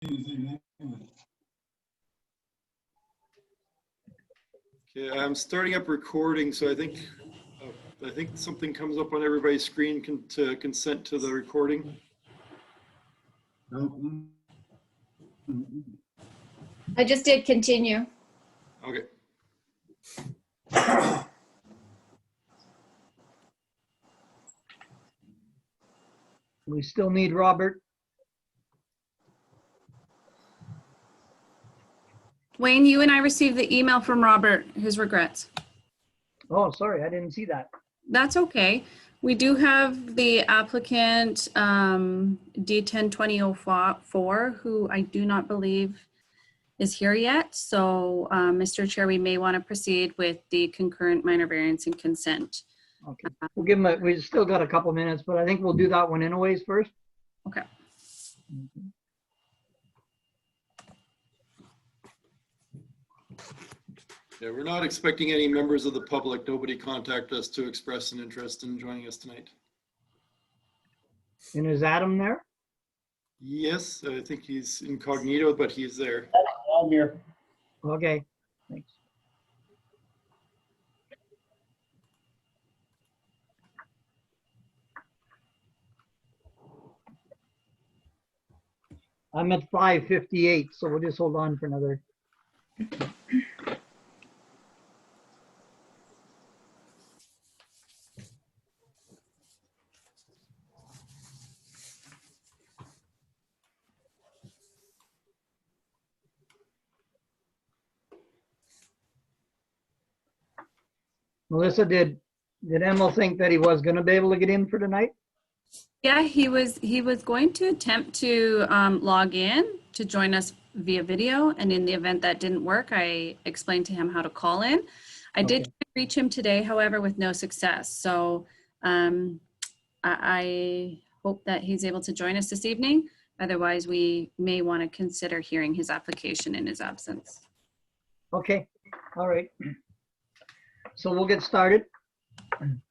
Okay, I'm starting up recording, so I think something comes up on everybody's screen to consent to the recording. I just did continue. Okay. We still need Robert. Wayne, you and I received the email from Robert, his regrets. Oh, sorry, I didn't see that. That's okay. We do have the applicant D10-2004, who I do not believe is here yet. So Mr. Chair, we may want to proceed with the concurrent minor variance and consent. Okay, we'll give him we still got a couple minutes, but I think we'll do that one anyways first. Okay. Yeah, we're not expecting any members of the public. Nobody contacted us to express an interest in joining us tonight. And is Adam there? Yes, I think he's incognito, but he's there. I'm here. Okay, thanks. I'm at 5:58, so we'll just hold on for another. Melissa, did Emil think that he was going to be able to get in for tonight? Yeah, he was going to attempt to log in to join us via video, and in the event that didn't work, I explained to him how to call in. I did try to reach him today, however, with no success. So I hope that he's able to join us this evening. Otherwise, we may want to consider hearing his application in his absence. Okay, all right. So we'll get started.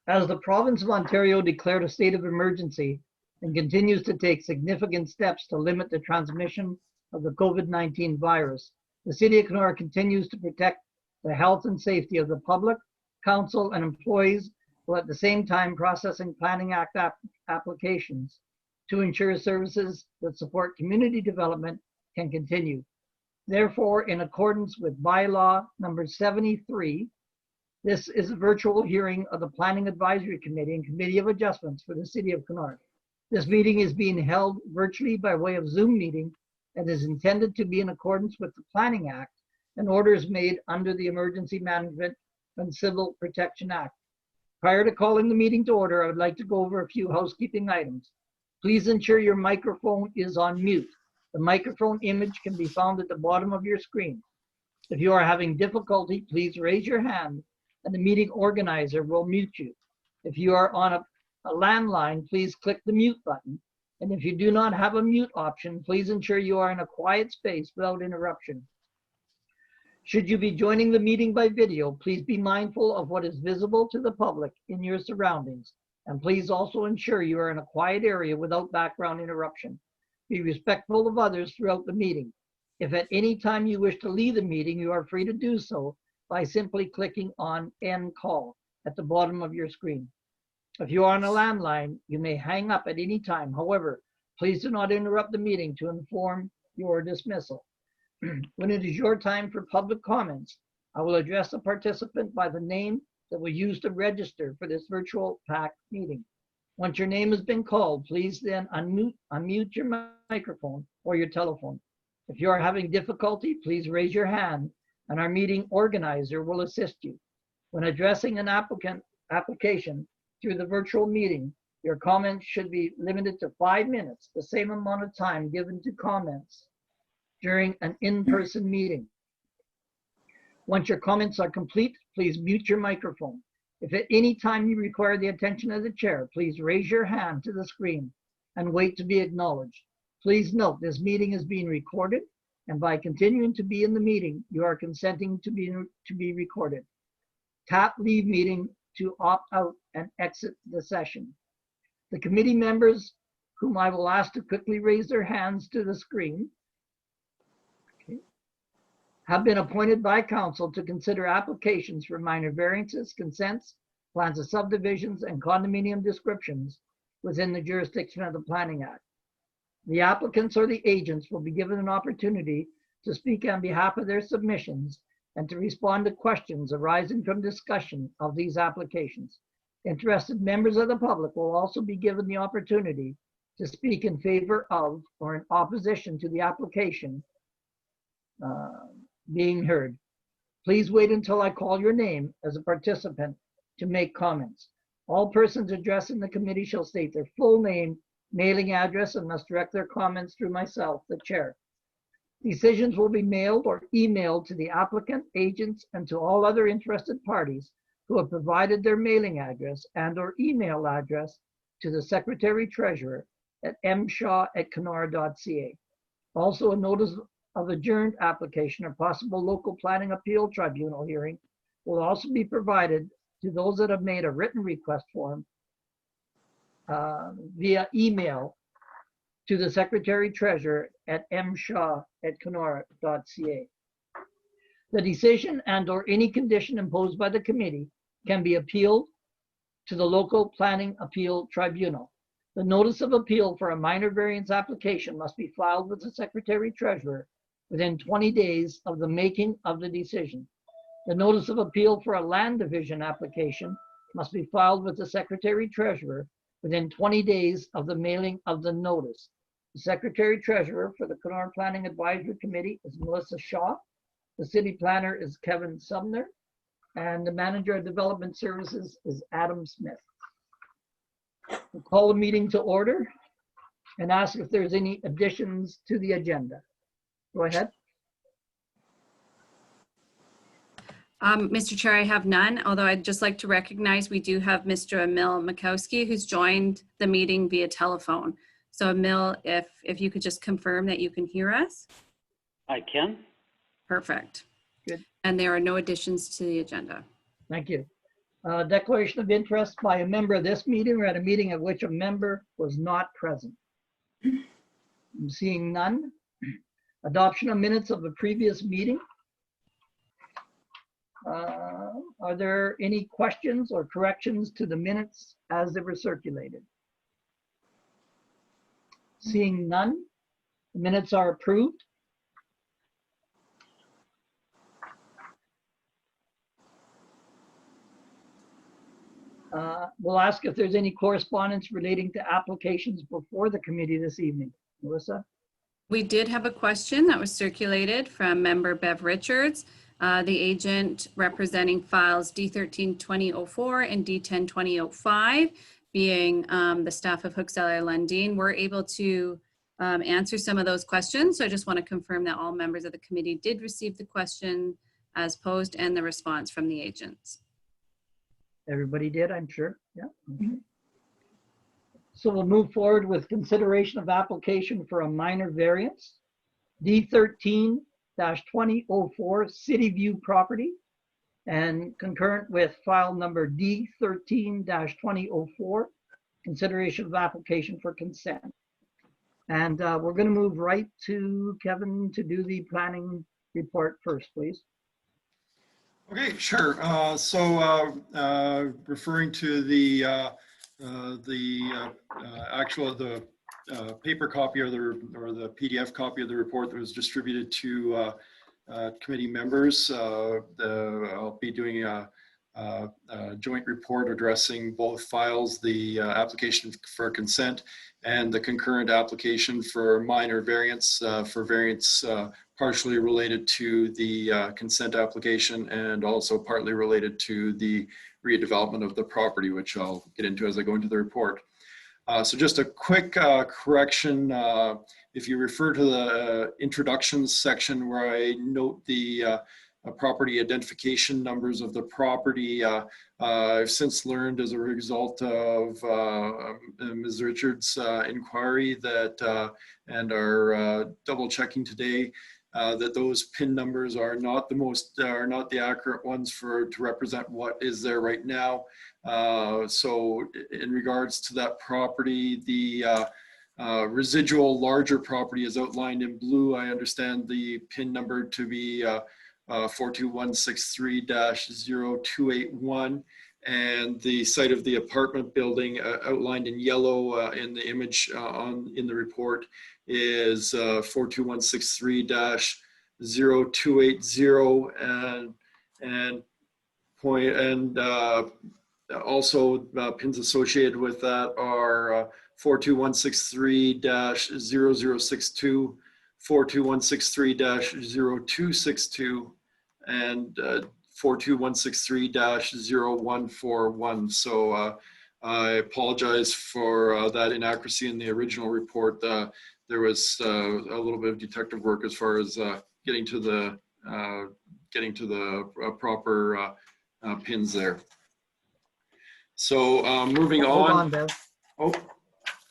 As the province of Ontario declared a state of emergency and continues to take significant steps to limit the transmission of the COVID-19 virus, the City of Kenora continues to protect the health and safety of the public, council, and employees, while at the same time processing Planning Act applications to ensure services that support community development can continue. Therefore, in accordance with bylaw number 73, this is a virtual hearing of the Planning Advisory Committee and Committee of Adjustments for the City of Kunar. This meeting is being held virtually by way of Zoom meeting and is intended to be in accordance with the Planning Act and orders made under the Emergency Management and Civil Protection Act. Prior to calling the meeting to order, I would like to go over a few housekeeping items. Please ensure your microphone is on mute. The microphone image can be found at the bottom of your screen. If you are having difficulty, please raise your hand and the meeting organizer will mute you. If you are on a landline, please click the mute button. And if you do not have a mute option, please ensure you are in a quiet space without interruption. Should you be joining the meeting by video, please be mindful of what is visible to the public in your surroundings. And please also ensure you are in a quiet area without background interruption. Be respectful of others throughout the meeting. If at any time you wish to leave the meeting, you are free to do so by simply clicking on End Call at the bottom of your screen. If you are on a landline, you may hang up at any time. However, please do not interrupt the meeting to inform your dismissal. When it is your time for public comments, I will address the participant by the name that we use to register for this virtual PAC meeting. Once your name has been called, please then unmute your microphone or your telephone. If you are having difficulty, please raise your hand and our meeting organizer will assist you. When addressing an application through the virtual meeting, your comments should be limited to 5 minutes, the same amount of time given to comments during an in-person meeting. Once your comments are complete, please mute your microphone. If at any time you require the attention of the chair, please raise your hand to the screen and wait to be acknowledged. Please note this meeting is being recorded, and by continuing to be in the meeting, you are consenting to be recorded. Tap Leave Meeting to opt out and exit the session. The committee members, whom I will ask to quickly raise their hands to the screen, have been appointed by council to consider applications for minor variances, consents, plans of subdivisions, and condominium descriptions within the jurisdiction of the Planning Act. The applicants or the agents will be given an opportunity to speak on behalf of their submissions and to respond to questions arising from discussion of these applications. Interested members of the public will also be given the opportunity to speak in favor of or in opposition to the application being heard. Please wait until I call your name as a participant to make comments. All persons addressing the committee shall state their full name, mailing address, and must direct their comments through myself, the chair. Decisions will be mailed or emailed to the applicant, agents, and to all other interested parties who have provided their mailing address and or email address to the Secretary Treasurer at mshaw@kenora.ca. Also, a notice of adjourned application or possible local planning appeal tribunal hearing will also be provided to those that have made a written request form via email to the Secretary Treasurer at mshaw@kenora.ca. The decision and or any condition imposed by the committee can be appealed to the local planning appeal tribunal. The notice of appeal for a minor variance application must be filed with the Secretary Treasurer within 20 days of the making of the decision. The notice of appeal for a land division application must be filed with the Secretary Treasurer within 20 days of the mailing of the notice. The Secretary Treasurer for the Kenora Planning Advisory Committee is Melissa Shaw. The City Planner is Kevin Sumner. And the Manager of Development Services is Adam Smith. We'll call the meeting to order and ask if there's any additions to the agenda. Go ahead. Mr. Chair, I have none, although I'd just like to recognize we do have Mr. Emil Mikowski who's joined the meeting via telephone. So Emil, if you could just confirm that you can hear us. I can. Perfect. Good. And there are no additions to the agenda. Thank you. Declaration of interest by a member of this meeting or at a meeting at which a member was not present. I'm seeing none. Adoption of minutes of the previous meeting. Are there any questions or corrections to the minutes as they were circulated? Seeing none, the minutes are approved. We'll ask if there's any correspondence relating to applications before the committee this evening. Melissa? We did have a question that was circulated from member Bev Richards, the agent representing files D13-2004 and D10-2005, being the staff of Hooks LA Lundin. We're able to answer some of those questions. So I just want to confirm that all members of the committee did receive the question as posed and the response from the agents. Everybody did, I'm sure. Yeah. Okay. So we'll move forward with consideration of application for a minor variance. D13-2004 City View property and concurrent with file number D13-2004 consideration of application for consent. And we're going to move right to Kevin to do the planning report first, please. Okay, sure. Referring to the paper copy or the PDF copy of the report that was distributed to committee members, I'll be doing a joint report addressing both files, the application for consent and the concurrent application for minor variance for variance partially related to the consent application and also partly related to the redevelopment of the property, which I'll get into as I go into the report. So just a quick correction. If you refer to the introductions section where I note the property identification numbers of the property, I've since learned as a result of Ms. Richards' inquiry that and our double checking today that those PIN numbers are not the accurate ones to represent what is there right now. So in regards to that property, the residual larger property is outlined in blue. I understand the PIN number to be 42163-0281, and the site of the apartment building outlined in yellow in the image in the report is 42163-0280, and also pins associated with that are 42163-0062, 42163-0262, and 42163-0141. So I apologize for that inaccuracy in the original report. There was a little bit of detective work as far as getting to the proper pins there. So moving on. Hold on, Bev. Oh,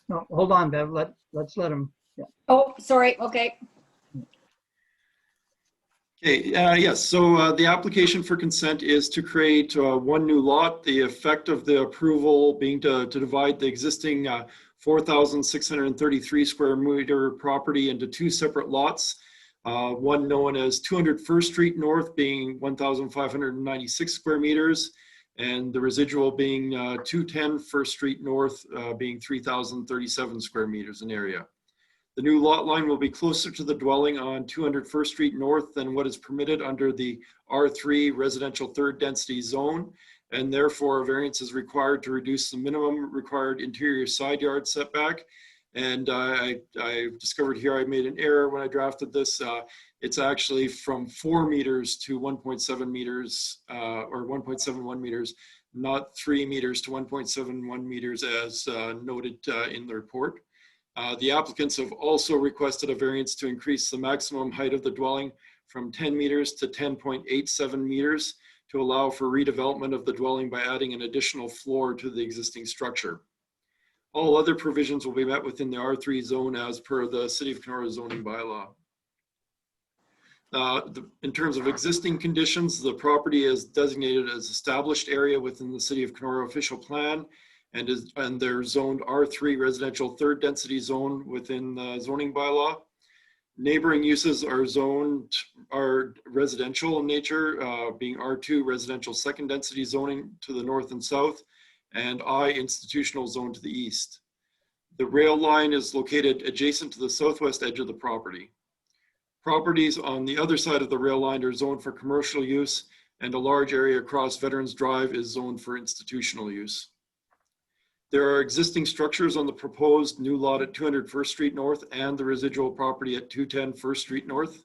No, hold on, Bev. Let's let him. Yeah. Oh, sorry. Okay. okay. Yes. So the application for consent is to create one new lot. The effect of the approval being to divide the existing 4,633 square meter property into two separate lots. One known as 200 First Street North being 1,596 square meters, and the residual being 210 First Street North being 3,037 square meters in area. The new lot line will be closer to the dwelling on 200 First Street North than what is permitted under the R3 residential third density zone, and therefore a variance is required to reduce the minimum required interior side yard setback. And I discovered here I made an error when I drafted this. It's actually from 4 meters to 1.7 meters or 1.71 meters, not 3 meters to 1.71 meters as noted in the report. The applicants have also requested a variance to increase the maximum height of the dwelling from 10 meters to 10.87 meters to allow for redevelopment of the dwelling by adding an additional floor to the existing structure. All other provisions will be met within the R3 zone as per the City of Kenora zoning bylaw. In terms of existing conditions, the property is designated as established area within the City of Kenora official plan, and they're zoned R3 residential third density zone within the zoning bylaw. Neighboring uses are residential in nature, being R2 residential second density zoning to the north and south, and I institutional zone to the east. The rail line is located adjacent to the southwest edge of the property. Properties on the other side of the rail line are zoned for commercial use, and a large area across Veterans Drive is zoned for institutional use. There are existing structures on the proposed new lot at 200 First Street North and the residual property at 210 First Street North.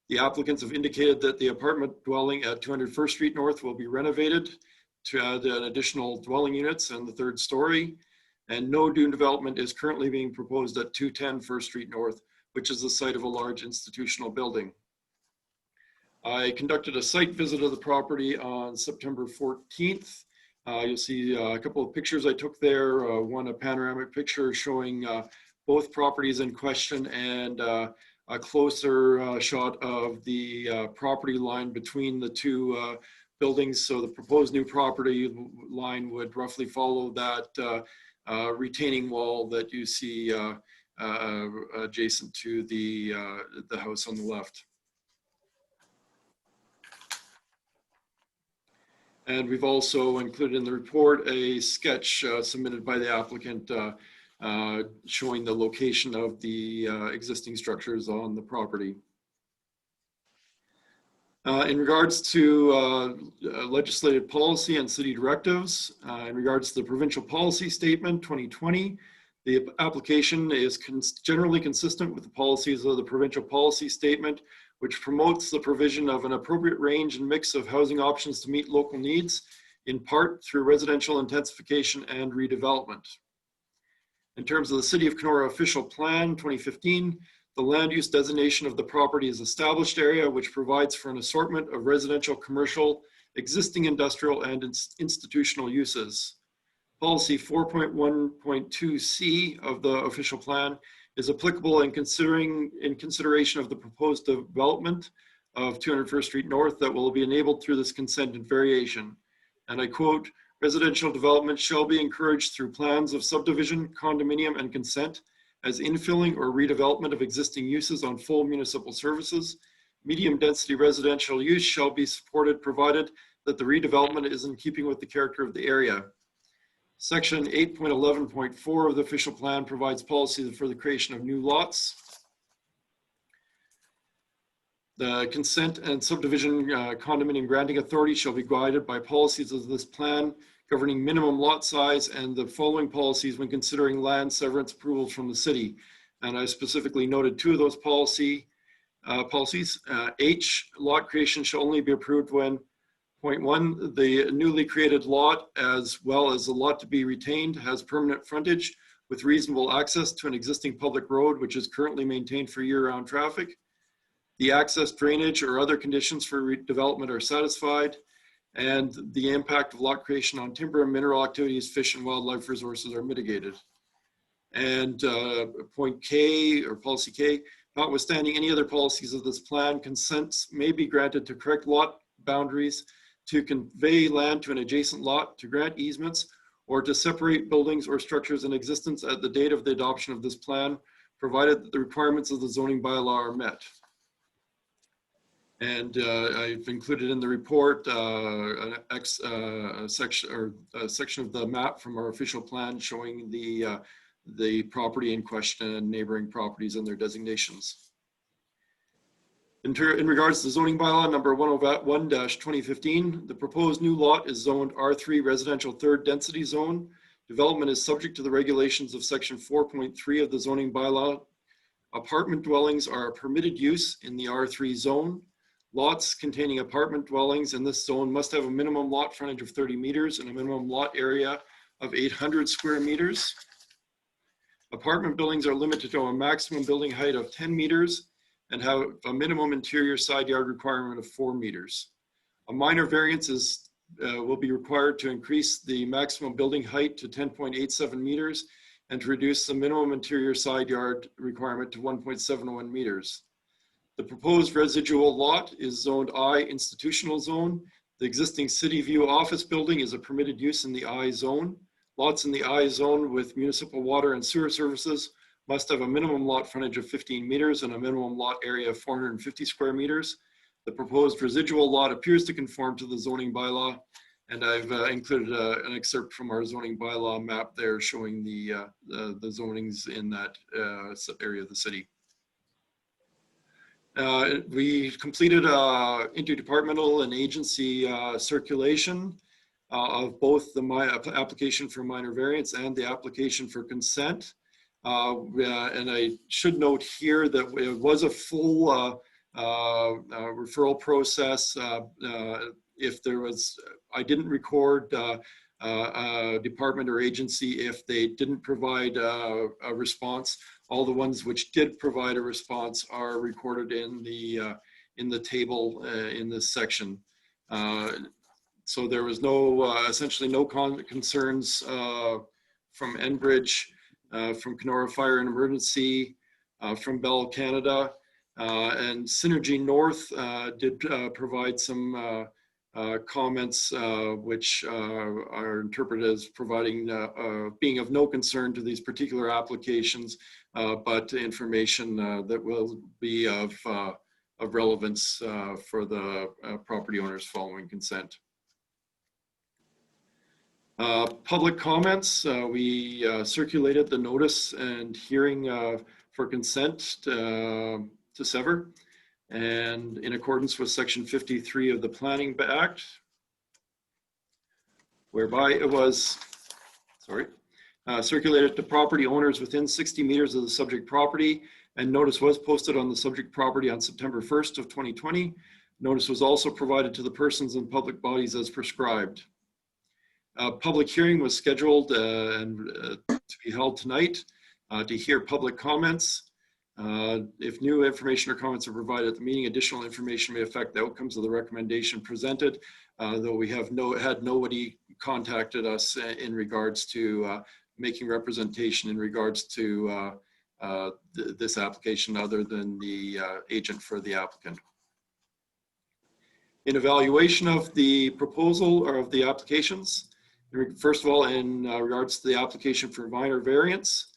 The applicants have indicated that the apartment dwelling at 200 First Street North will be renovated to add an additional dwelling units and the third story, and no new development is currently being proposed at 210 First Street North, which is the site of a large institutional building. I conducted a site visit of the property on September 14th. You'll see a couple of pictures I took there, one a panoramic picture showing both properties in question, and a closer shot of the property line between the two buildings. So the proposed new property line would roughly follow that retaining wall that you see adjacent to the house on the left. And we've also included in the report a sketch submitted by the applicant showing the location of the existing structures on the property. In regards to legislative policy and city directives, in regards to the provincial policy statement 2020, the application is generally consistent with the policies of the provincial policy statement, which promotes the provision of an appropriate range and mix of housing options to meet local needs, in part through residential intensification and redevelopment. In terms of the City of Kenora official plan 2015, the land use designation of the property is established area, which provides for an assortment of residential, commercial, existing industrial, and institutional uses. Policy 4.1.2C of the official plan is applicable in consideration of the proposed development of 200 First Street North that will be enabled through this consent and variation. And I quote, "Residential development shall be encouraged through plans of subdivision, condominium, and consent, as infilling or redevelopment of existing uses on full municipal services. Medium density residential use shall be supported provided that the redevelopment is in keeping with the character of the area. Section 8.11.4 of the official plan provides policies for the creation of new lots. The consent and subdivision condominium granting authority shall be guided by policies of this plan governing minimum lot size and the following policies when considering land severance approvals from the city. And I specifically noted two of those policies. H, lot creation shall only be approved when, point 1, the newly created lot as well as the lot to be retained has permanent frontage with reasonable access to an existing public road which is currently maintained for year-round traffic. The access, drainage, or other conditions for development are satisfied, and the impact of lot creation on timber and mineral activities, fish and wildlife resources are mitigated. And point K, or policy K, notwithstanding any other policies of this plan, consents may be granted to correct lot boundaries, to convey land to an adjacent lot, to grant easements, or to separate buildings or structures in existence at the date of the adoption of this plan, provided that the requirements of the zoning bylaw are met. And I've included in the report a section of the map from our official plan showing the property in question and neighboring properties and their designations. In regards to zoning bylaw number 101-2015, the proposed new lot is zoned R3 residential third density zone. Development is subject to the regulations of section 4.3 of the zoning bylaw. Apartment dwellings are a permitted use in the R3 zone. Lots containing apartment dwellings in this zone must have a minimum lot frontage of 30 meters and a minimum lot area of 800 square meters. Apartment buildings are limited to a maximum building height of 10 meters and have a minimum interior side yard requirement of 4 meters. A minor variance will be required to increase the maximum building height to 10.87 meters and to reduce the minimum interior side yard requirement to 1.71 meters. The proposed residual lot is zoned I institutional zone. The existing City View office building is a permitted use in the I zone. Lots in the I zone with municipal water and sewer services must have a minimum lot frontage of 15 meters and a minimum lot area of 450 square meters. The proposed residual lot appears to conform to the zoning bylaw, and I've included an excerpt from our zoning bylaw map there showing the zonings in that area of the city. We completed interdepartmental and agency circulation of both the application for minor variance and the application for consent. And I should note here that it was a full referral process. If there was, I didn't record department or agency if they didn't provide a response. All the ones which did provide a response are recorded in the table in this section. So there was no, essentially no concerns from Enbridge, from Kenora Fire and Emergency, from Bell Canada, and Synergy North did provide some comments which are interpreted as providing being of no concern to these particular applications, but information that will be of relevance for the property owners following consent. Public comments, we circulated the notice and hearing for consent to sever, and in accordance with section 53 of the Planning Act, whereby it was, circulated to property owners within 60 meters of the subject property, and notice was posted on the subject property on September 1st of 2020. Notice was also provided to the persons and public bodies as prescribed. Public hearing was scheduled to be held tonight to hear public comments. If new information or comments are provided at the meeting, additional information may affect the outcomes of the recommendation presented, though we have had nobody contacted us in regards to making representation in regards to this application other than the agent for the applicant. In evaluation of the proposal or of the applications, first of all, in regards to the application for minor variance,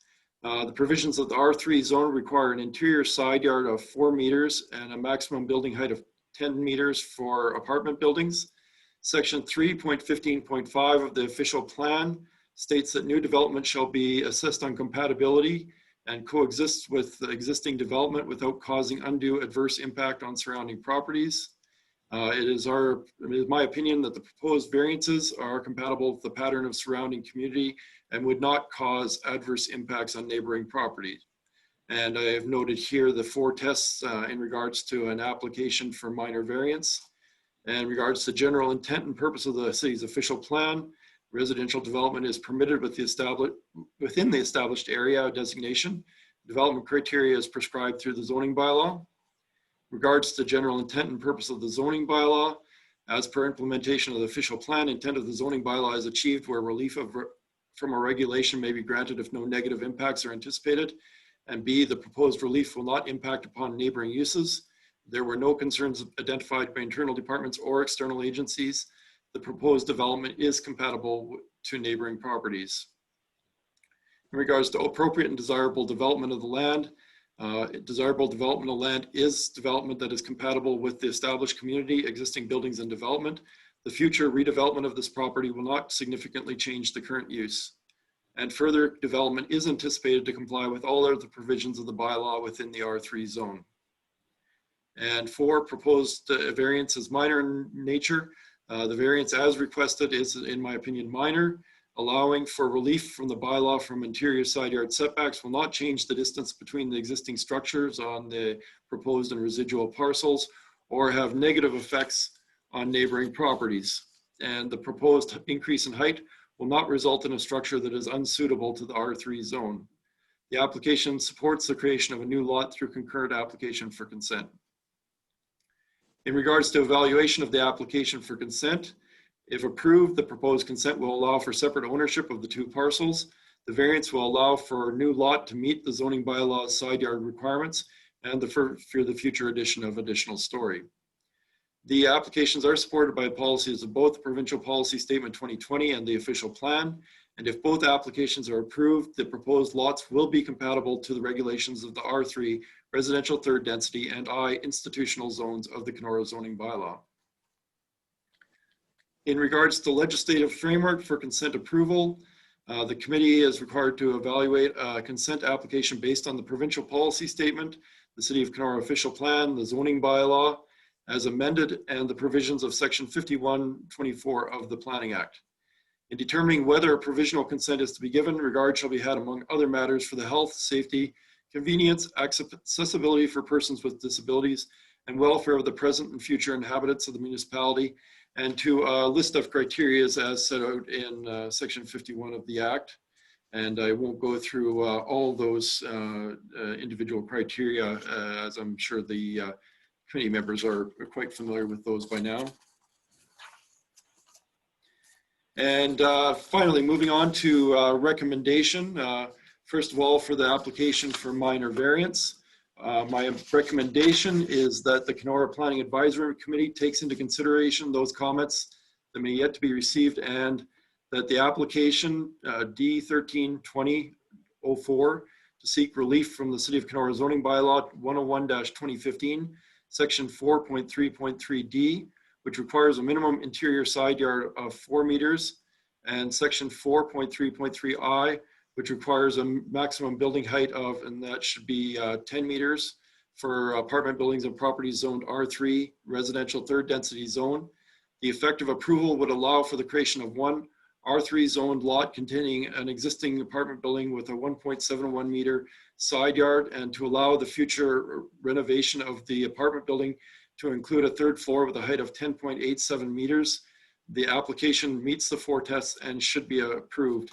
The provisions of the R3 zone require an interior side yard of 4 meters and a maximum building height of 10 meters for apartment buildings. Section 3.15.5 of the official plan states that new development shall be assessed on compatibility and coexist with the existing development without causing undue adverse impact on surrounding properties. It is my opinion that the proposed variances are compatible with the pattern of surrounding community and would not cause adverse impacts on neighboring properties. And I have noted here the 4 tests in regards to an application for minor variance. In regards to general intent and purpose of the city's official plan, residential development is permitted within the established area designation. Development criteria is prescribed through the zoning bylaw. Regards to general intent and purpose of the zoning bylaw, as per implementation of the official plan, intent of the zoning bylaw is achieved where relief from a regulation may be granted if no negative impacts are anticipated. And B, the proposed relief will not impact upon neighboring uses. There were no concerns identified by internal departments or external agencies. The proposed development is compatible to neighboring properties. In regards to appropriate and desirable development of the land, desirable development of land is development that is compatible with the established community, existing buildings and development. The future redevelopment of this property will not significantly change the current use. And further development is anticipated to comply with all of the provisions of the bylaw within the R3 zone. And 4, proposed variance is minor in nature. The variance as requested is, in my opinion, minor. Allowing for relief from the bylaw from interior side yard setbacks will not change the distance between the existing structures on the proposed and residual parcels or have negative effects on neighboring properties. And the proposed increase in height will not result in a structure that is unsuitable to the R3 zone. The application supports the creation of a new lot through concurrent application for consent. In regards to evaluation of the application for consent, if approved, the proposed consent will allow for separate ownership of the 2 parcels. The variance will allow for a new lot to meet the zoning bylaws side yard requirements and for the future addition of additional story. The applications are supported by policies of both the Provincial Policy Statement 2020 and the official plan. And if both applications are approved, the proposed lots will be compatible to the regulations of the R3 residential third density and I institutional zones of the Kenora zoning bylaw. In regards to legislative framework for consent approval, the committee is required to evaluate a consent application based on the provincial policy statement, the City of Kenora official plan, the zoning bylaw as amended, and the provisions of section 5124 of the Planning Act. In determining whether a provisional consent is to be given, regard shall be had among other matters for the health, safety, convenience, accessibility for persons with disabilities, and welfare of the present and future inhabitants of the municipality, and to a list of criteria as set out in section 51 of the Act. And I won't go through all those individual criteria, as I'm sure the committee members are quite familiar with those by now. And finally, moving on to recommendation. First of all, for the application for minor variance. My recommendation is that the Kenora Planning Advisory Committee takes into consideration those comments that may yet to be received, and that the application D132004 to seek relief from the City of Kenora zoning bylaw 101-2015, section 4.3.3D, which requires a minimum interior side yard of 4 meters, and section 4.3.3I, which requires a maximum building height of, and that should be 10 meters for apartment buildings and properties zoned R3 residential third density zone. The effective approval would allow for the creation of one R3 zoned lot containing an existing apartment building with a 1.71 meter side yard, and to allow the future renovation of the apartment building to include a third floor with a height of 10.87 meters. The application meets the 4 tests and should be approved.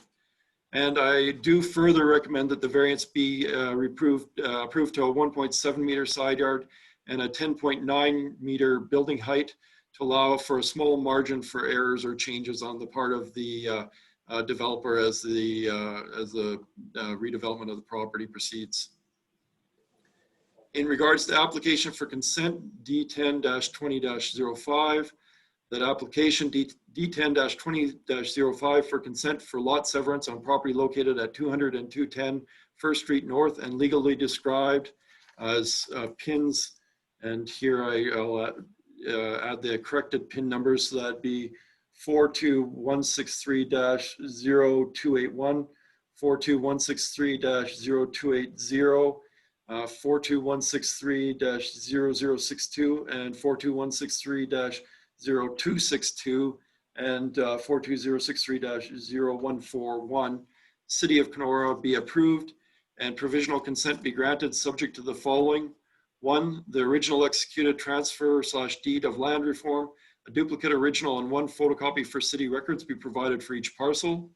And I do further recommend that the variance be approved to a 1.7 meter side yard and a 10.9 meter building height to allow for a small margin for errors or changes on the part of the developer as the redevelopment of the property proceeds. In regards to application for consent D10-20-05, that application D10-20-05 for consent for lot severance on property located at 200 and 210 First Street North and legally described as pins. And here I'll add the corrected pin numbers. So that'd be 42163-0281, 42163-0280, 42163-0062, and 42163-0262, and 42063-0141. City of Kenora be approved and provisional consent be granted subject to the following. 1, the original executed transfer/deed of land reform, a duplicate original and 1 photocopy for city records be provided for each parcel.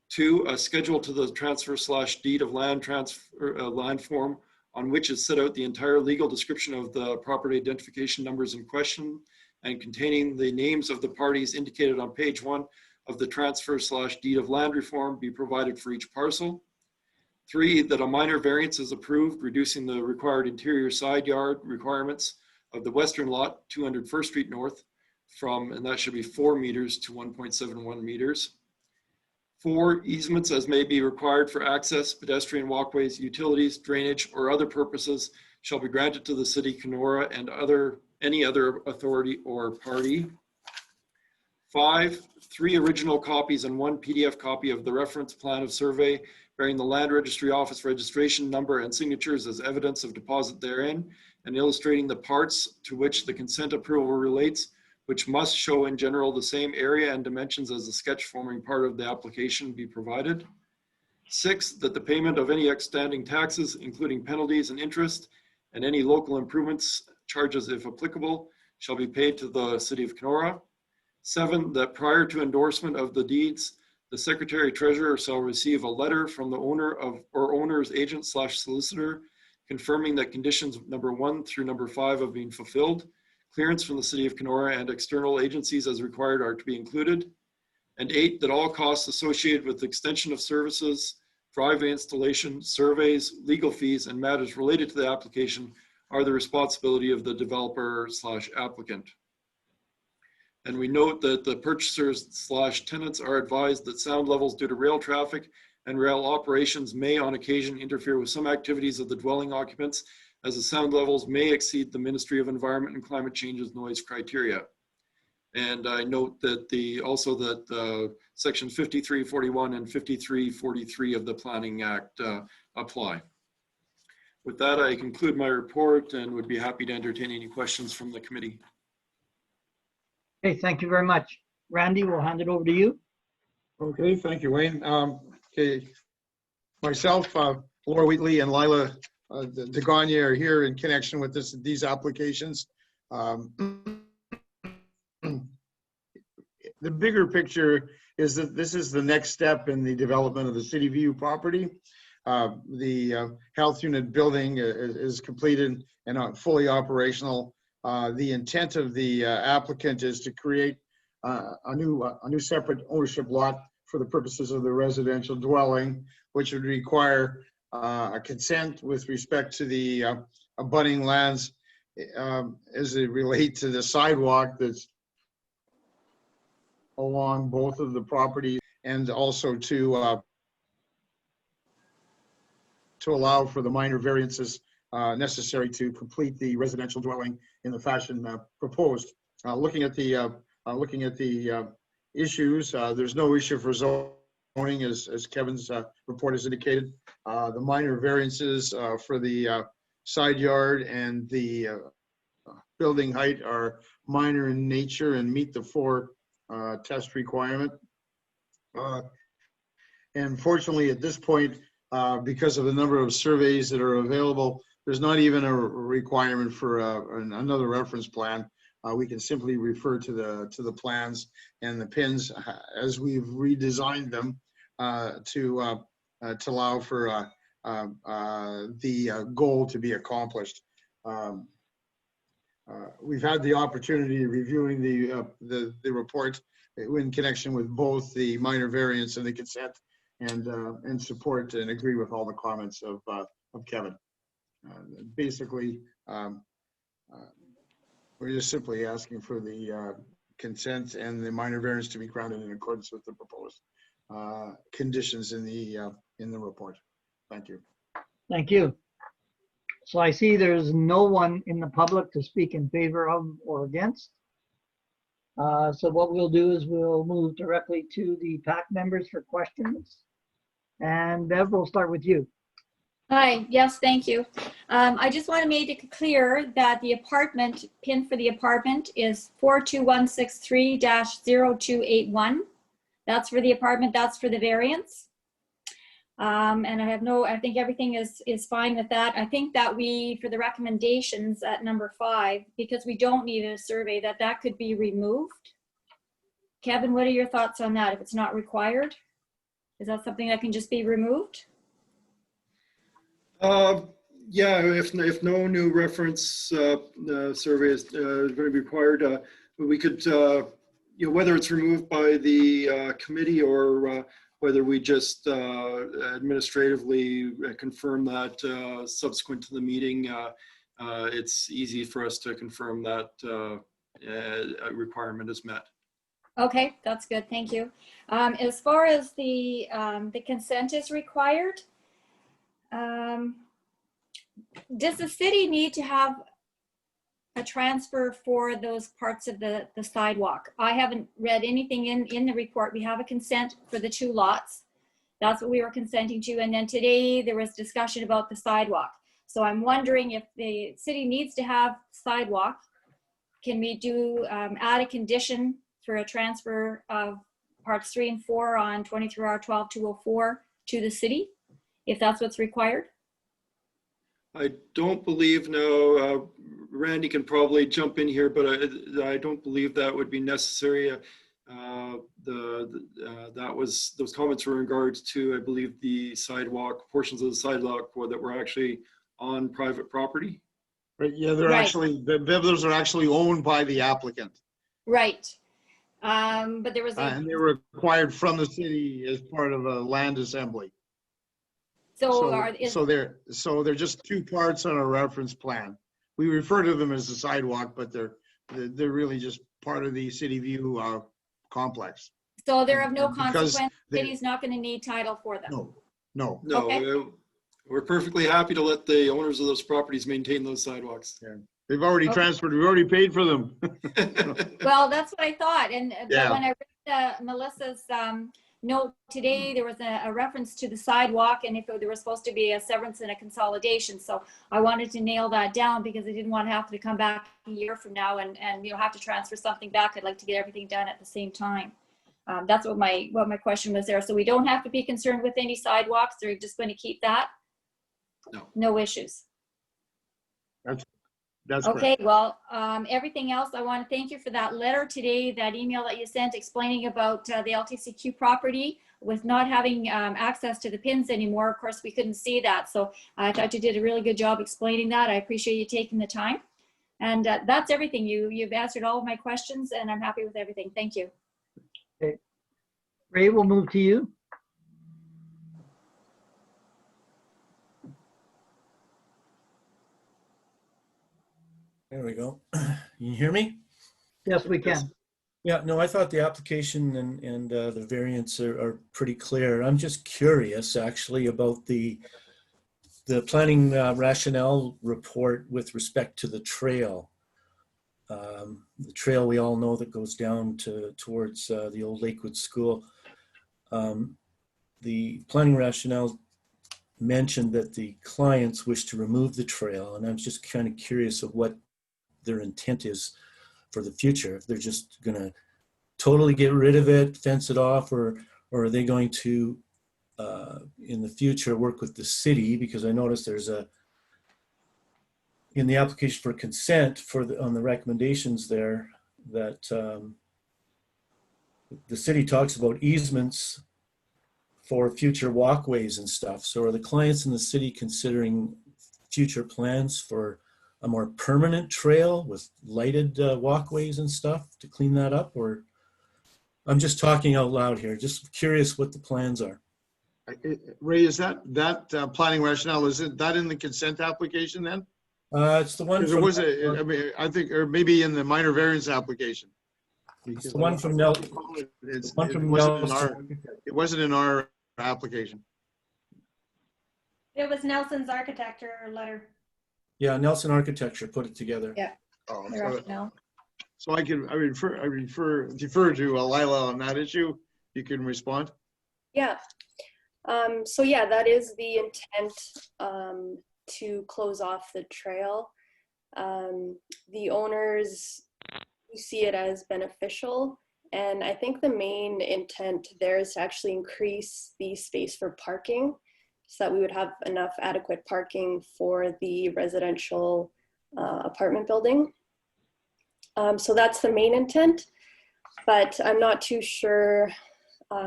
2, a schedule to the transfer/deed of land transfer land form on which is set out the entire legal description of the property identification numbers in question and containing the names of the parties indicated on page 1 of the transfer/deed of land reform be provided for each parcel. 3, that a minor variance is approved, reducing the required interior side yard requirements of the western lot, 200 First Street North, from, and that should be 4 meters to 1.71 meters. 4, easements as may be required for access, pedestrian walkways, utilities, drainage, or other purposes shall be granted to the city Kenora and any other authority or party. 5, 3 original copies and 1 PDF copy of the reference plan of survey bearing the land registry office registration number and signatures as evidence of deposit therein, and illustrating the parts to which the consent approval relates, which must show in general the same area and dimensions as the sketch forming part of the application be provided. 6, that the payment of any outstanding taxes, including penalties and interest, and any local improvements charges if applicable, shall be paid to the city of Kenora. 7, that prior to endorsement of the deeds, the Secretary Treasurer shall receive a letter from the owner of or owner's agent/solicitor confirming that conditions number 1 through number 5 have been fulfilled. Clearance from the city of Kenora and external agencies as required are to be included. And 8, that all costs associated with extension of services, driveway installation, surveys, legal fees, and matters related to the application are the responsibility of the developer/applicant. And we note that the purchasers/tenants are advised that sound levels due to rail traffic and rail operations may on occasion interfere with some activities of the dwelling occupants, as the sound levels may exceed the Ministry of Environment and Climate Change's noise criteria. And I note that also that section 5341 and 5343 of the Planning Act apply. With that, I conclude my report and would be happy to entertain any questions from the committee. Okay, thank you very much. Randy, we'll hand it over to you. Okay, thank you, Wayne. Okay, myself, Laura Wheatley, and Lila DeGagne are here in connection with these applications. The bigger picture is that this is the next step in the development of the City View property. The health unit building is completed and fully operational. The intent of the applicant is to create a new separate ownership lot for the purposes of the residential dwelling, which would require a consent with respect to the abutting lands as it relates to the sidewalk that's along both of the properties, and also to allow for the minor variances necessary to complete the residential dwelling in the fashion proposed. Looking at the issues, there's no issue for zoning, as Kevin's report has indicated. The minor variances for the side yard and the building height are minor in nature and meet the 4 test requirement. And fortunately, at this point, because of the number of surveys that are available, there's not even a requirement for another reference plan. We can simply refer to the plans and the pins as we've redesigned them to allow for the goal to be accomplished. We've had the opportunity reviewing the report in connection with both the minor variance and the consent, and support and agree with all the comments of Kevin. Basically, we're just simply asking for the consent and the minor variance to be granted in accordance with the proposed conditions in the report. Thank you. Thank you. So I see there's no one in the public to speak in favor of or against. So what we'll do is we'll move directly to the PAC members for questions. And Bev, we'll start with you. Hi, yes, thank you. I just want to make it clear that the apartment, PIN for the apartment is 42163-0281. That's for the apartment, that's for the variance. And I think everything is fine with that. I think that for the recommendations at number 5, because we don't need a survey, that could be removed. Kevin, what are your thoughts on that? If it's not required, is that something that can just be removed? Yeah, if no new reference survey is going to be required, we could, whether it's removed by the committee or whether we just administratively confirm that subsequent to the meeting, it's easy for us to confirm that requirement is met. Okay, that's good. Thank you. As far as the consent is required, does the city need to have a transfer for those parts of the sidewalk? I haven't read anything in the report. We have a consent for the 2 lots. That's what we were consenting to. And then today there was discussion about the sidewalk. So I'm wondering if the city needs to have sidewalk, can we do add a condition for a transfer of parts 3 and 4 on 23R12-204 to the city, if that's what's required? I don't believe, no, Randy can probably jump in here, but I don't believe that would be necessary. Those comments were in regards to, I believe, the sidewalk, portions of the sidewalk that were actually on private property. Right, yeah, they're Right. actually, those are actually owned by the applicant. Right. But there was And they were acquired from the city as part of a land assembly. So they're just 2 parts on a reference plan. We refer to them as the sidewalk, but they're really just part of the City View complex. So they're of no Because consequence. The city's not going to need title for them. No. No, Okay. we're perfectly happy to let the owners of those properties maintain those sidewalks. They've already Okay. transferred, we've already paid for them. Well, that's what I thought. And Yeah. but when I read Melissa's note today, there was a reference to the sidewalk and if there was supposed to be a severance and a consolidation. So I wanted to nail that down because I didn't want to have to come back a year from now and have to transfer something back. I'd like to get everything done at the same time. That's what my question was there. So we don't have to be concerned with any sidewalks. They're just going to keep that. No issues. That's Okay, correct. well, everything else, I want to thank you for that letter today, that email that you sent explaining about the LTCQ property with not having access to the pins anymore. Of course, we couldn't see that. So I thought you did a really good job explaining that. I appreciate you taking the time. And that's everything. You've answered all of my questions and I'm happy with everything. Thank you. Okay. Ray, we'll move to you. There we go. You hear me? Yes, we can. Yeah, no, I thought the application and the variants are pretty clear. I'm just curious actually about the planning rationale report with respect to the trail. The trail we all know that goes down towards the old Lakewood School. The planning rationale mentioned that the clients wish to remove the trail, and I'm just kind of curious of what their intent is for the future. If they're just going to totally get rid of it, fence it off, or are they going to, in the future, work with the city? Because I noticed there's in the application for consent on the recommendations there that the city talks about easements for future walkways and stuff. So are the clients in the city considering future plans for a more permanent trail with lighted walkways and stuff to clean that up? Or I'm just talking out loud here, just curious what the plans are. Ray, is that planning rationale, is it that in the consent application then? It's the one Because there was I mean, I think, or maybe in the minor variance application. It's the one from Nelson. It wasn't in our application. It was Nelson's architecture letter. Yeah, Nelson Architecture put it together. Yeah. Oh, The so, rationale. so I defer to Lila on that issue. You can respond. Yeah. So yeah, that is the intent, to close off the trail. The owners see it as beneficial, and I think the main intent there is to actually increase the space for parking, so that we would have enough adequate parking for the residential apartment building. So that's the main intent, but I'm not too sure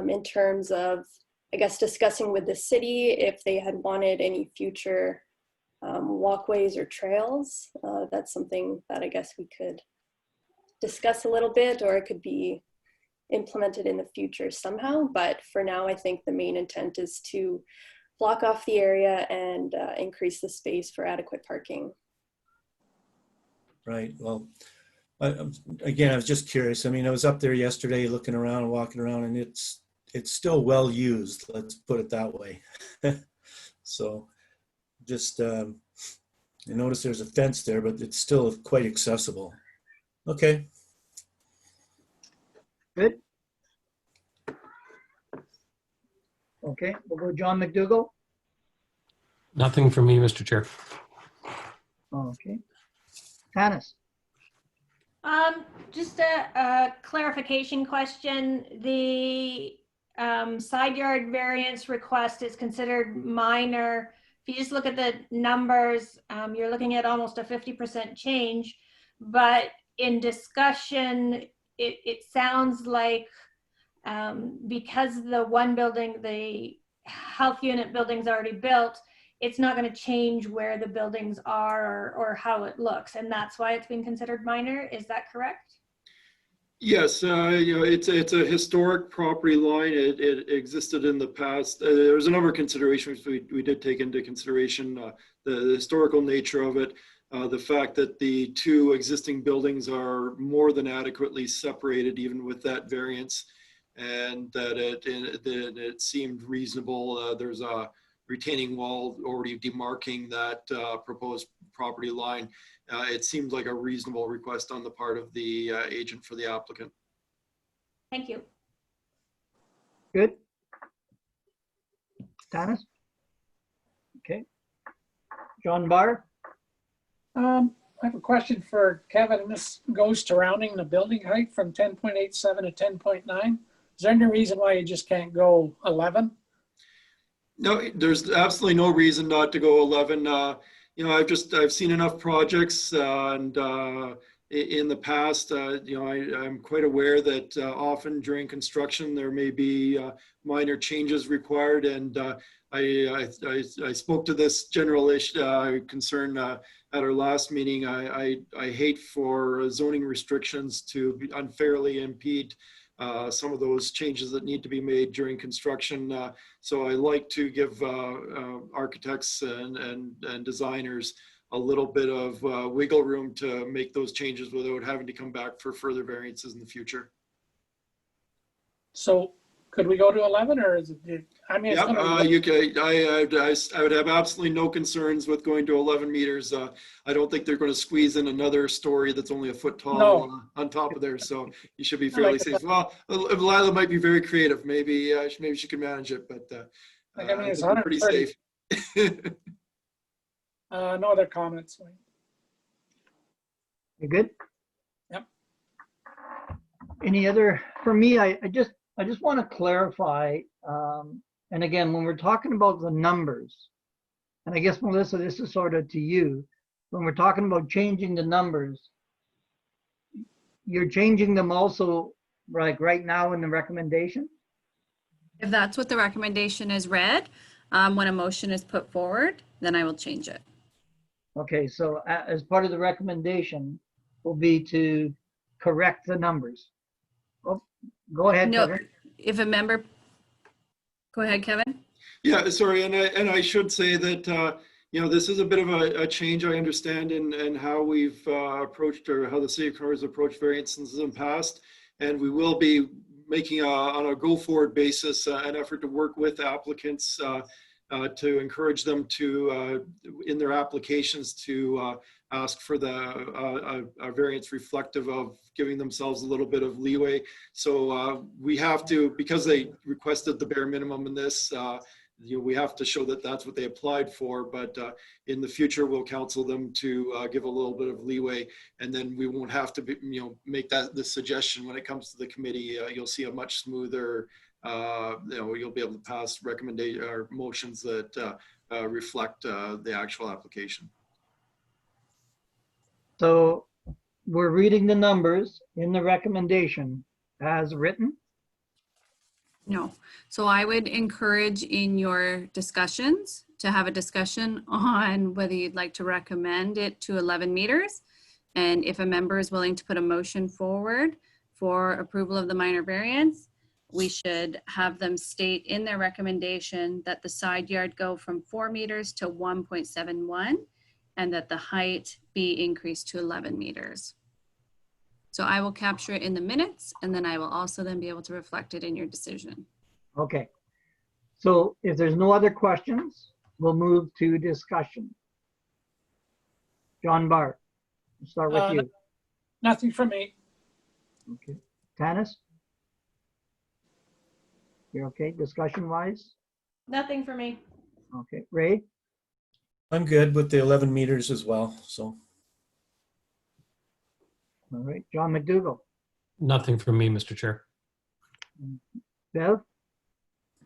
in terms of, I guess, discussing with the city if they had wanted any future walkways or trails. That's something that I guess we could discuss a little bit, or it could be implemented in the future somehow. But for now, I think the main intent is to block off the area and increase the space for adequate parking. Right. Well, again, I was just curious. I mean, I was up there yesterday looking around and walking around, and it's still well used. Let's put it that way. So just, I noticed there's a fence there, but it's still quite accessible. Okay. Good. Okay, we'll go John McDougall. Nothing from me, Mr. Chair. Okay. Tanis. Just a clarification question. The side yard variance request is considered minor. If you just look at the numbers, you're looking at almost a 50% change. But in discussion, it sounds like because the one building, the health unit building's already built, it's not going to change where the buildings are or how it looks, and that's why it's being considered minor. Is that correct? Yes, it's a historic property line. It existed in the past. There was a number of considerations we did take into consideration, the historical nature of it, the fact that the two existing buildings are more than adequately separated, even with that variance, and that it seemed reasonable. There's a retaining wall already demarking that proposed property line. It seemed like a reasonable request on the part of the agent for the applicant. Thank you. Good. Tanis. Okay. John Barr. I have a question for Kevin, and this goes to rounding the building height from 10.87 to 10.9. Is there any reason why you just can't go 11? No, there's absolutely no reason not to go 11. I've seen enough projects, and in the past, I'm quite aware that often during construction there may be minor changes required, and I spoke to this general concern at our last meeting. I hate for zoning restrictions to unfairly impede some of those changes that need to be made during construction. So I like to give architects and designers a little bit of wiggle room to make those changes without having to come back for further variances in the future. So could we go to 11, or is it, I mean, Yeah, you could. I would have absolutely no concerns with going to 11 meters. I don't think they're going to squeeze in another story that's only a foot tall on top of there. So you should be fairly safe. Well, Lila might be very creative. Maybe she can manage it, but I mean, it's I think we're pretty safe. no other comments. You good? Yep. Any other, for me, I just want to clarify, and again, when we're talking about the numbers, and I guess, Melissa, this is sort of to you, when we're talking about changing the numbers, you're changing them also like right now in the recommendation? If that's what the recommendation is read, when a motion is put forward, then I will change it. Okay, so as part of the recommendation will be to correct the numbers. Oh, go ahead, No, Kevin. if a member, go ahead, Kevin. Yeah, sorry, and I should say that this is a bit of a change, I understand, in how we've approached, or how the city of Kenora has approached variances in the past, and we will be making on a go-forward basis an effort to work with applicants to encourage them to, in their applications, to ask for a variance reflective of giving themselves a little bit of leeway. So we have to, because they requested the bare minimum in this, we have to show that that's what they applied for, but in the future, we'll counsel them to give a little bit of leeway, and then we won't have to make the suggestion when it comes to the committee. You'll see a much smoother, you'll be able to pass recommendation or motions that reflect the actual application. So we're reading the numbers in the recommendation as written. No. So I would encourage in your discussions to have a discussion on whether you'd like to recommend it to 11 meters. And if a member is willing to put a motion forward for approval of the minor variance, we should have them state in their recommendation that the side yard go from 4 meters to 1.71 and that the height be increased to 11 meters. So I will capture it in the minutes, and then I will also then be able to reflect it in your decision. Okay. So if there's no other questions, we'll move to discussion. John Bart, we'll start with you. Nothing from me. Okay. Tanis? You're okay, discussion-wise? Nothing for me. Okay. Ray? I'm good with the 11 meters as well, so. All right. John McDougall? Nothing from me, Mr. Chair. Bev?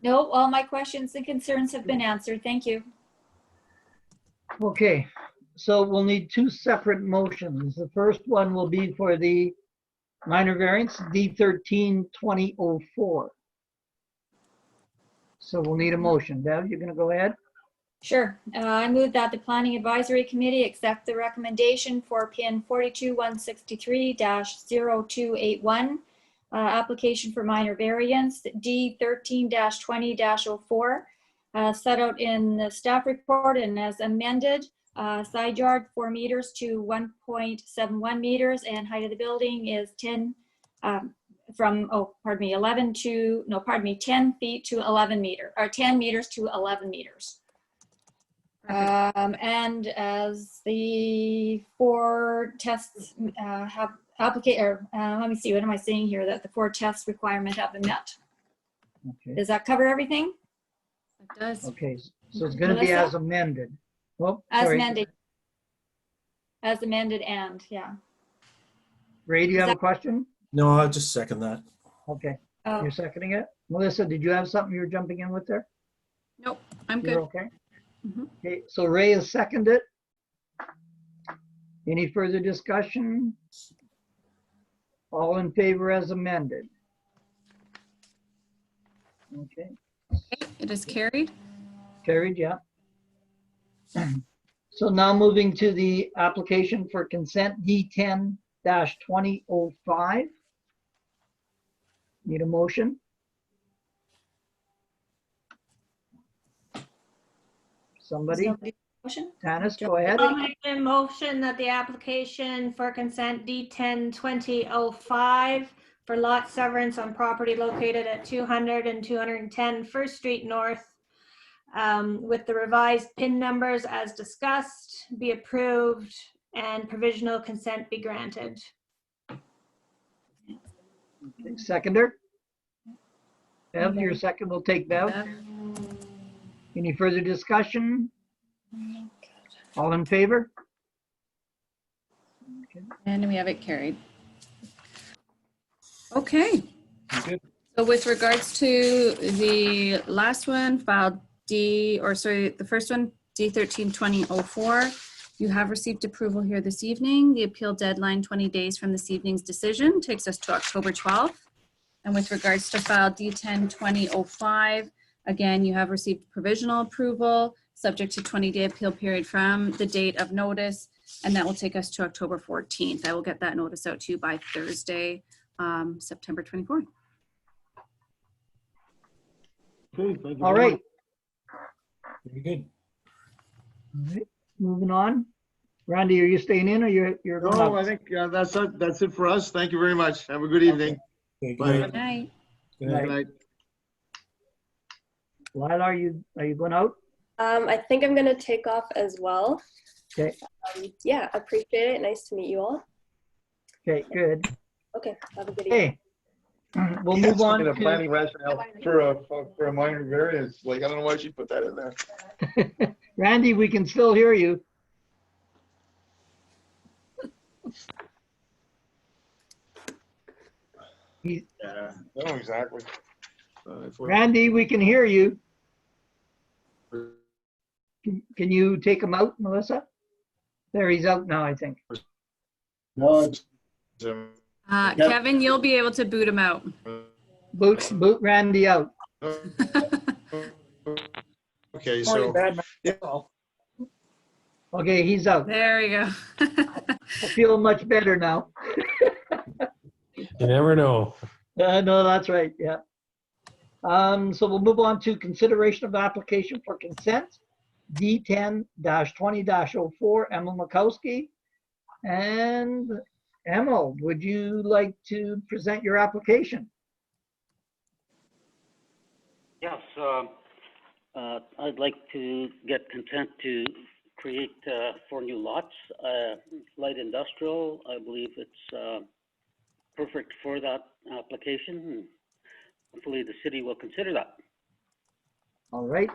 No, all my questions and concerns have been answered. Thank you. Okay, so we'll need two separate motions. The first one will be for the minor variance, D13-2004. So we'll need a motion. Bev, you're gonna go ahead? Sure. I move that the Planning Advisory Committee accept the recommendation for PIN 42163-0281, application for minor variance D13-20-04, set out in the staff report and as amended. Side yard 4 meters to 1.71 meters, and height of the building is 10 feet to 11 meters, or 10 meters to 11 meters. And as the 4 tests have let me see, what am I saying here? That the 4 test requirement have been met. Okay. Does that cover everything? It does. Okay, so it's gonna be Melissa? as amended. Oh, As sorry. amended. As amended and, yeah. Ray, do you Is have a that- question? No, I'll just second that. Okay, Oh, you're seconding it. Melissa, did you have something you were jumping in with there? Nope, I'm You're good. okay? Mhm. Okay, so Ray has seconded. Any further discussion? All in favor as amended? Okay, It is carried. carried, yeah. So now moving to the application for consent D10-2005. Need a motion? Somebody? Motion? Tanis, go ahead. I'll make a motion that the application for consent D10-2005 for lot severance on property located at 200 and 210 First Street North, with the revised PIN numbers as discussed, be approved and provisional consent be granted. Okay, seconder? Bev, your second will take Bev. Any further discussion? All in favor? Okay. And we have it carried. Okay. Good. So with regards to the last one, filed the first one, D13-2004, you have received approval here this evening. The appeal deadline, 20 days from this evening's decision, takes us to October 12th. And with regards to file D10-2005, again, you have received provisional approval, subject to 20-day appeal period from the date of notice, and that will take us to October 14th. I will get that notice out to you by Thursday, September 24th. Okay, thank you All very right. much. Very good. All right, moving on. Randy, are you staying in or you're going No, I out? think that's it for us. Thank you very much. Have a good evening. Okay, Bye. good night. Good night. Good Good night. night. Lila, are you going out? I think I'm gonna take off as well. Okay. Yeah, appreciate it. Nice to meet you all. Okay, good. Okay, have a good evening. Okay. We'll move on A to, planning rationale for a minor variance. Like, I don't know why she put that in there. Randy, we can still hear you. He- Yeah, no, exactly. Randy, we can hear you. Can you take him out, Melissa? There, he's out now, I think. No, it's, Kevin, you'll be able to boot him out. Boot Randy out. okay, Sorry, so bad. yeah. Okay, he's out. There we go. I feel much better now. You never know. No, that's right, yeah. So we'll move on to consideration of application for consent, D10-20-04, Emil Makowski. And Emil, would you like to present your application? Yes, I'd like to get consent to create 4 new lots. Light industrial, I believe it's perfect for that application. Hopefully the city will consider that. All right.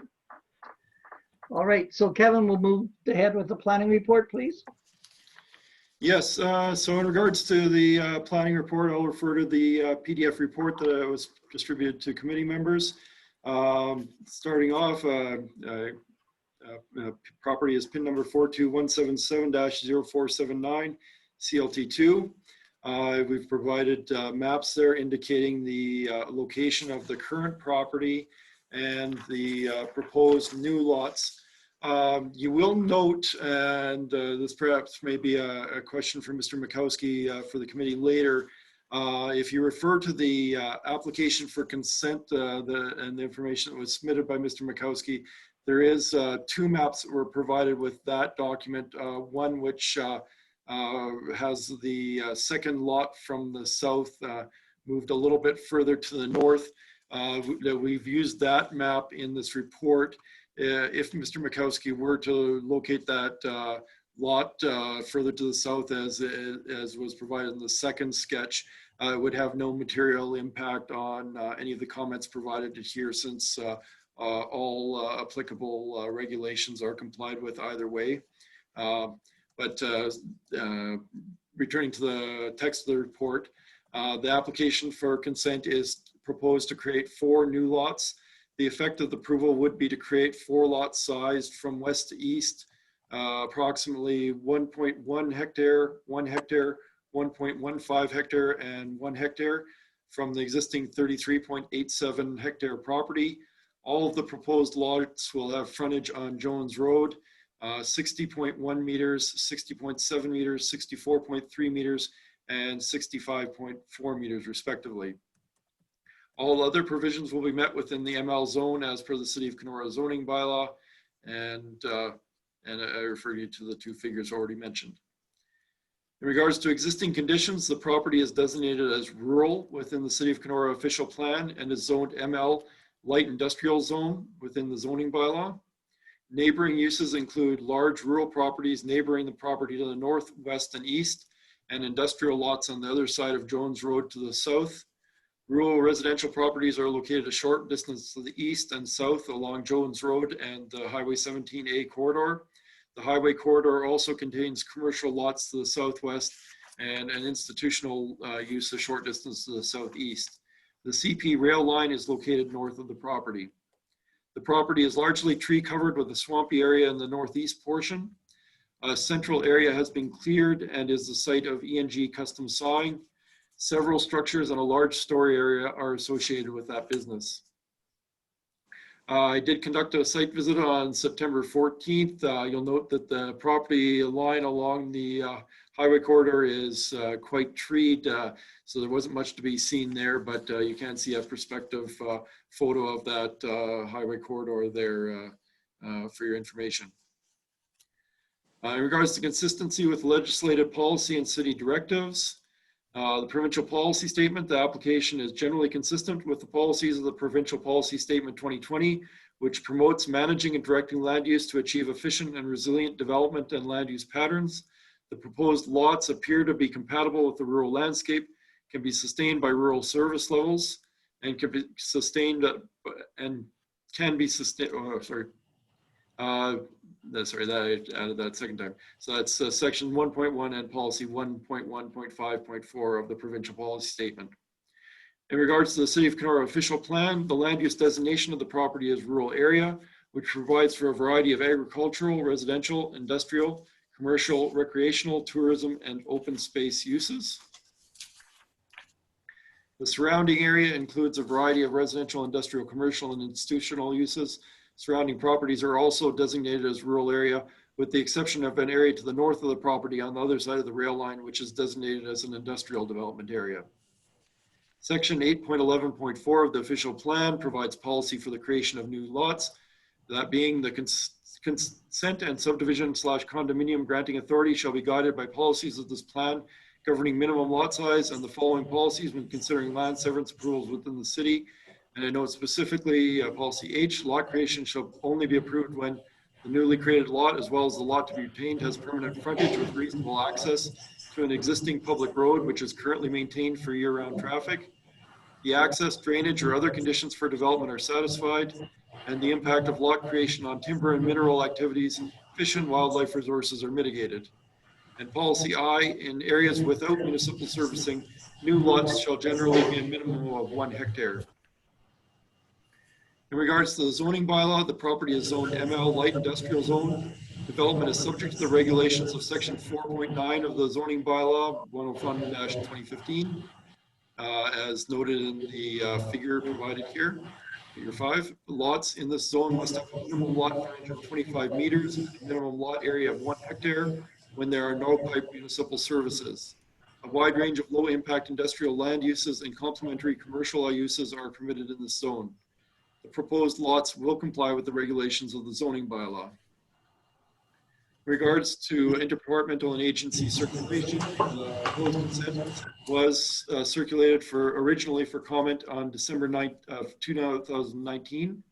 All right, so Kevin, we'll move ahead with the planning report, please. Yes, so in regards to the planning report, I'll refer to the PDF report that was distributed to committee members. Starting off, property is PIN number 42177-0479, CLT2. We've provided maps there indicating the location of the current property and the proposed new lots. You will note, and this perhaps may be a question for Mr. Makowski for the committee later, if you refer to the application for consent and the information that was submitted by Mr. Makowski, there is 2 maps that were provided with that document, one which has the second lot from the south moved a little bit further to the north. We've used that map in this report. If Mr. Makowski were to locate that lot further to the south as was provided in the second sketch, it would have no material impact on any of the comments provided here, since all applicable regulations are complied with either way. But returning to the text of the report, the application for consent is proposed to create 4 new lots. The effect of the approval would be to create 4 lots sized from west to east, approximately 1.1 hectare, 1 hectare, 1.15 hectare, and 1 hectare from the existing 33.87 hectare property. All of the proposed lots will have frontage on Jones Road, 60.1 meters, 60.7 meters, 64.3 meters, and 65.4 meters respectively. All other provisions will be met within the ML zone as per the City of Kenora zoning bylaw, and I refer you to the 2 figures already mentioned. In regards to existing conditions, the property is designated as rural within the City of Kenora official plan and is zoned ML light industrial zone within the zoning bylaw. Neighboring uses include large rural properties neighboring the property to the north, west, and east, and industrial lots on the other side of Jones Road to the south. Rural residential properties are located a short distance to the east and south along Jones Road and the Highway 17A corridor. The highway corridor also contains commercial lots to the southwest and an institutional use a short distance to the southeast. The CP rail line is located north of the property. The property is largely tree covered with a swampy area in the northeast portion. A central area has been cleared and is the site of ENG custom sawing. Several structures and a large store area are associated with that business. I did conduct a site visit on September 14th. You'll note that the property line along the highway corridor is quite treed, so there wasn't much to be seen there, but you can see a perspective photo of that highway corridor there for your information. In regards to consistency with legislative policy and city directives, the provincial policy statement, the application is generally consistent with the policies of the Provincial Policy Statement 2020, which promotes managing and directing land use to achieve efficient and resilient development and land use patterns. The proposed lots appear to be compatible with the rural landscape, can be sustained by rural service levels, and can be sustained and can be sustained. Oh, sorry. Sorry, that I added that second time. So that's section 1.1 and policy 1.1.5.4 of the provincial policy statement. In regards to the City of Kenora official plan, the land use designation of the property is rural area, which provides for a variety of agricultural, residential, industrial, commercial, recreational, tourism, and open space uses. The surrounding area includes a variety of residential, industrial, commercial, and institutional uses. Surrounding properties are also designated as rural area, with the exception of an area to the north of the property on the other side of the rail line, which is designated as an industrial development area. Section 8.11.4 of the official plan provides policy for the creation of new lots, that being the consent and subdivision / condominium granting authority shall be guided by policies of this plan governing minimum lot size and the following policies when considering land severance approvals within the city. And I note specifically policy H, lot creation shall only be approved when the newly created lot, as well as the lot to be retained, has permanent frontage with reasonable access to an existing public road, which is currently maintained for year-round traffic. The access, drainage, or other conditions for development are satisfied, and the impact of lot creation on timber and mineral activities, fish and wildlife resources are mitigated. And policy I, in areas without municipal servicing, new lots shall generally be a minimum of 1 hectare. In regards to the zoning bylaw, the property is zoned ML Light Industrial Zone. Development is subject to the regulations of section 4.9 of the zoning bylaw 101-2015, as noted in the figure provided here. Figure 5, lots in this zone must have a minimum lot frontage of 25 meters and a minimum lot area of 1 hectare when there are no pipe municipal services. A wide range of low impact industrial land uses and complementary commercial uses are permitted in this zone. The proposed lots will comply with the regulations of the zoning bylaw. In regards to interdepartmental and agency circulation, the proposed consent was circulated originally for comment on December 9th of 2019.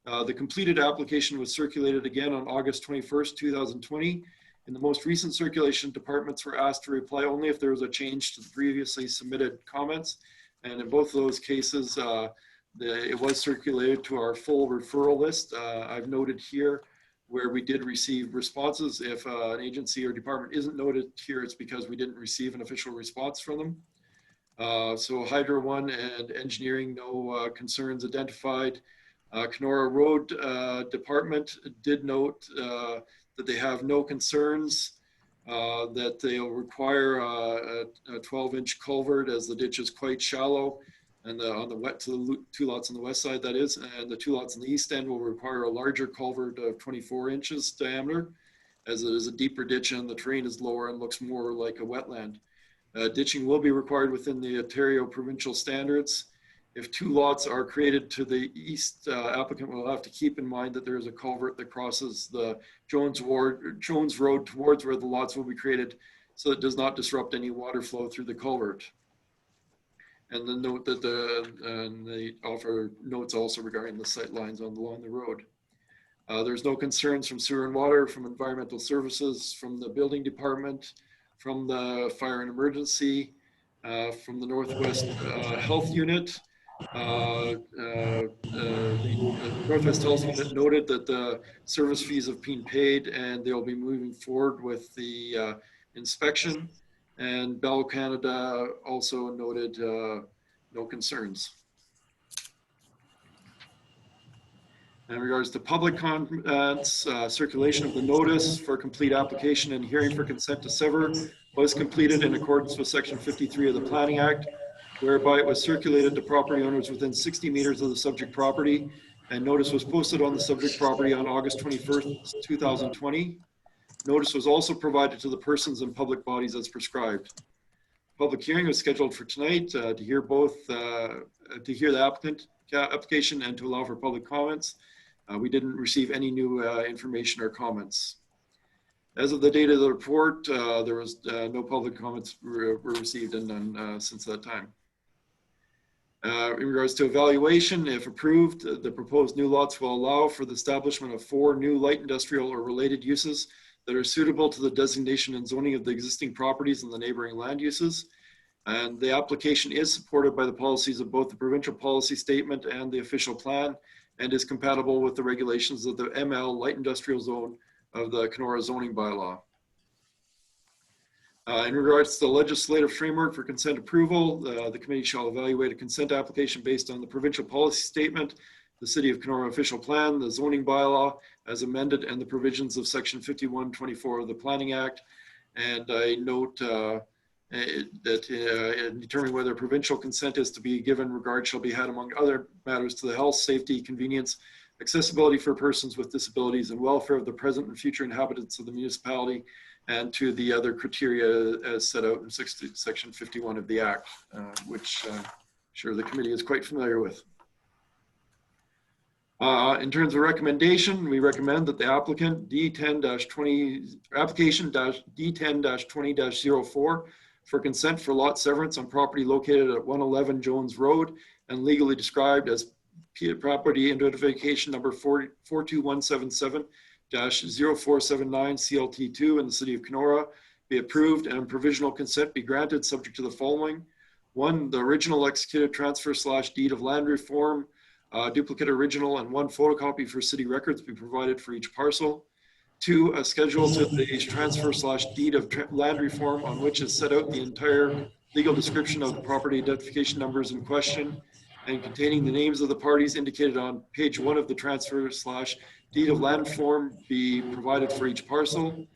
The completed application was circulated again on August 21st, 2020. In the most recent circulation, departments were asked to reply only if there was a change to the previously submitted comments. And in both of those cases, it was circulated to our full referral list. I've noted here where we did receive responses. If an agency or department isn't noted here, it's because we didn't receive an official response from them. So Hydro One and engineering, no concerns identified. Kenora Road Department did note that they have no concerns, that they'll require a 12-inch culvert as the ditch is quite shallow. And on the two lots on the west side, that is, and the 2 lots on the east end will require a larger culvert of 24 inches diameter, as it is a deeper ditch and the terrain is lower and looks more like a wetland. Ditching will be required within the Ontario provincial standards. If 2 lots are created to the east, applicant will have to keep in mind that there is a culvert that crosses the Jones Road towards where the lots will be created, so it does not disrupt any water flow through the culvert. And then note that they offer notes also regarding the sight lines along the road. There's no concerns from sewer and water, from environmental services, from the building department, from the fire and emergency, from the Northwest Health Unit. The Northwest Health Unit noted that the service fees have been paid and they'll be moving forward with the inspection. And Bell Canada also noted no concerns. In regards to public comments, circulation of the notice for complete application and hearing for consent to sever was completed in accordance with section 53 of the Planning Act, whereby it was circulated to property owners within 60 meters of the subject property, and notice was posted on the subject property on August 21st, 2020. Notice was also provided to the persons and public bodies as prescribed. Public hearing was scheduled for tonight to hear the application and to allow for public comments. We didn't receive any new information or comments. As of the date of the report, there was no public comments were received and none since that time. In regards to evaluation, if approved, the proposed new lots will allow for the establishment of 4 new light industrial or related uses that are suitable to the designation and zoning of the existing properties and the neighboring land uses. And the application is supported by the policies of both the provincial policy statement and the official plan, and is compatible with the regulations of the ML light industrial zone of the Kenora zoning bylaw. In regards to the legislative framework for consent approval, the committee shall evaluate a consent application based on the provincial policy statement, the City of Kenora official plan, the zoning bylaw as amended, and the provisions of section 5124 of the Planning Act. And I note that in determining whether provincial consent is to be given, regard shall be had among other matters to the health, safety, convenience, accessibility for persons with disabilities, and welfare of the present and future inhabitants of the municipality, and to the other criteria as set out in section 51 of the Act, which I'm sure the committee is quite familiar with. In terms of recommendation, we recommend that the applicant D10-20, application D10-20-04 for consent for lot severance on property located at 111 Jones Road and legally described as property identification number 42177-0479 CLT2 in the City of Kenora be approved, and provisional consent be granted subject to the following. 1, the original executed transfer / deed of land reform, duplicate original, and 1 photocopy for city records be provided for each parcel. 2, a schedule to the transfer / deed of land reform on which is set out the entire legal description of the property identification numbers in question and containing the names of the parties indicated on page 1 of the transfer / deed of land form be provided for each parcel.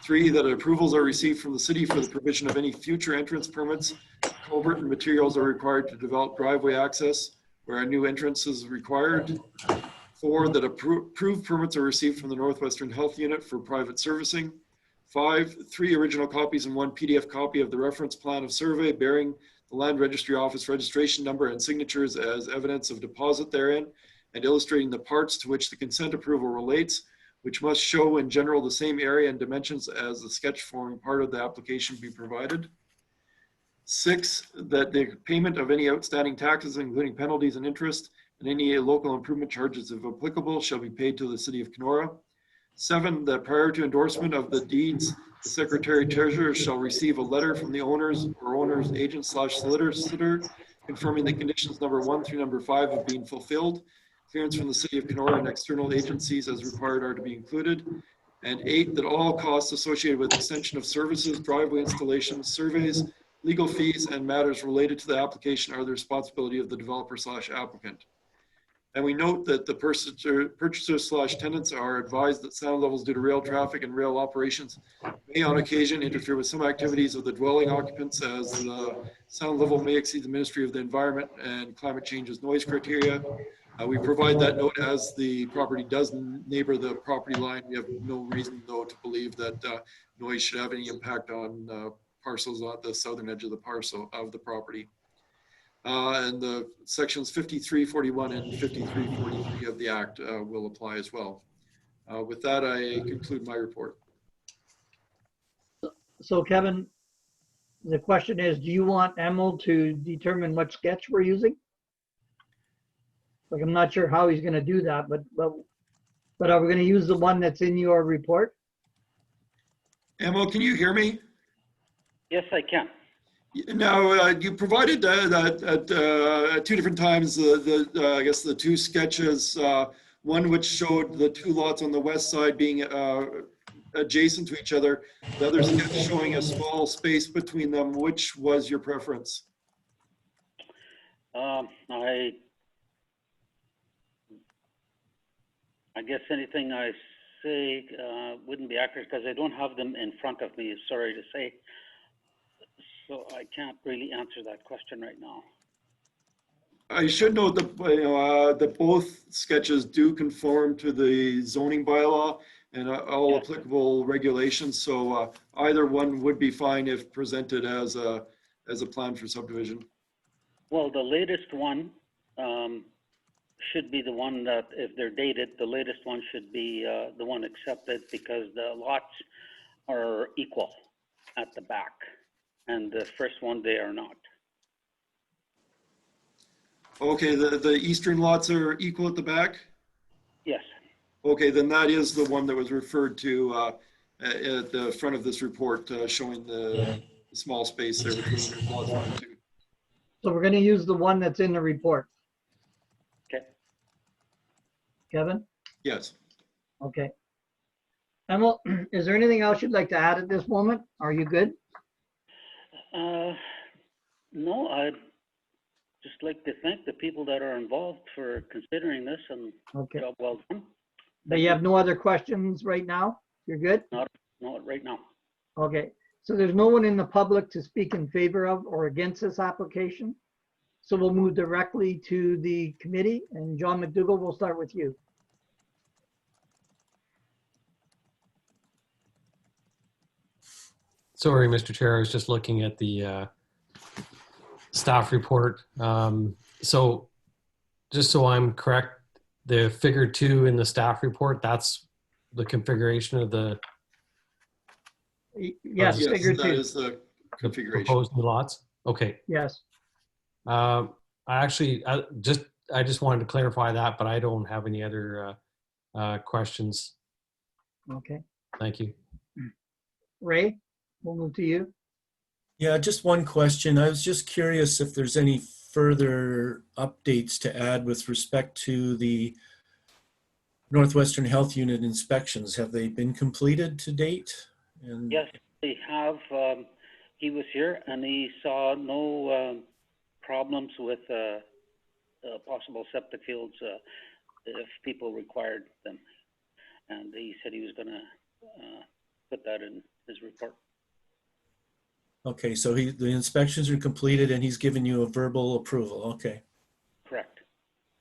3, that approvals are received from the city for the provision of any future entrance permits. Culvert and materials are required to develop driveway access where a new entrance is required. 4, that approved permits are received from the Northwestern Health Unit for private servicing. 5, 3 original copies and 1 PDF copy of the reference plan of survey bearing the Land Registry Office registration number and signatures as evidence of deposit therein, and illustrating the parts to which the consent approval relates, which must show in general the same area and dimensions as the sketch forming part of the application be provided. 6, that the payment of any outstanding taxes, including penalties and interest, and any local improvement charges, if applicable, shall be paid to the City of Kenora. 7, that prior to endorsement of the deeds, the Secretary Treasurer shall receive a letter from the owners or owner's agent / solicitor confirming the conditions number 1 through number 5 have been fulfilled. Clearance from the City of Kenora and external agencies as required are to be included. And 8, that all costs associated with extension of services, driveway installations, surveys, legal fees, and matters related to the application are the responsibility of the developer / applicant. And we note that the purchasers / tenants are advised that sound levels due to rail traffic and rail operations may on occasion interfere with some activities of the dwelling occupants, as the sound level may exceed the Ministry of the Environment and Climate Change's noise criteria. We provide that note as the property does neighbor the property line. We have no reason though to believe that noise should have any impact on parcels on the southern edge of the parcel of the property. And the sections 5341 and 5343 of the Act will apply as well. With that, I conclude my report. So Kevin, the question is, do you want Emil to determine what sketch we're using? Like, I'm not sure how he's gonna do that, but are we gonna use the one that's in your report? Emil, can you hear me? Yes, I can. Now, you provided at 2 different times I guess the 2 sketches, one which showed the 2 lots on the west side being adjacent to each other, the other sketch showing a small space between them. Which was your preference? I guess anything I say wouldn't be accurate because I don't have them in front of me, sorry to say. So I can't really answer that question right now. I should note that, that both sketches do conform to the zoning bylaw and all applicable regulations. So either one would be fine if presented as a plan for subdivision. Well, the latest one should be the one that, if they're dated, the latest one should be the one accepted because the lots are equal at the back. And the first one, they are not. Okay, the eastern lots are equal at the back? Yes, Okay, then that is the one that was referred to at the front of this report, showing the small space there between lots 1 and 2. So we're going to use the one that's in the report. okay. Kevin? Yes. Okay. Emil, is there anything else you'd like to add at this moment? Are you good? No, I'd just like to thank the people that are involved for considering this, and Okay. job well done. But you have no other questions right now? You're good? Not right now. Okay. So there's no one in the public to speak in favor of or against this application. So we'll move directly to the committee, and John McDougall, we'll start with you. Sorry, Mr. Chair, I was just looking at the staff report. So just so I'm correct, the figure 2 in the staff report, that's the configuration of the Yes, Yes, figure that 2. is the configuration. proposed new lots. Okay. Yes. I just wanted to clarify that, but I don't have any other questions. Okay. Thank you. Ray, we'll move to you. Yeah, just one question. I was just curious if there's any further updates to add with respect to the Northwestern Health Unit inspections. Have they been completed to date? And Yes, they have. He was here and he saw no problems with possible septic fields if people required them. And he said he was going to put that in his report. okay, so the inspections are completed and he's given you a verbal approval. Okay. Correct.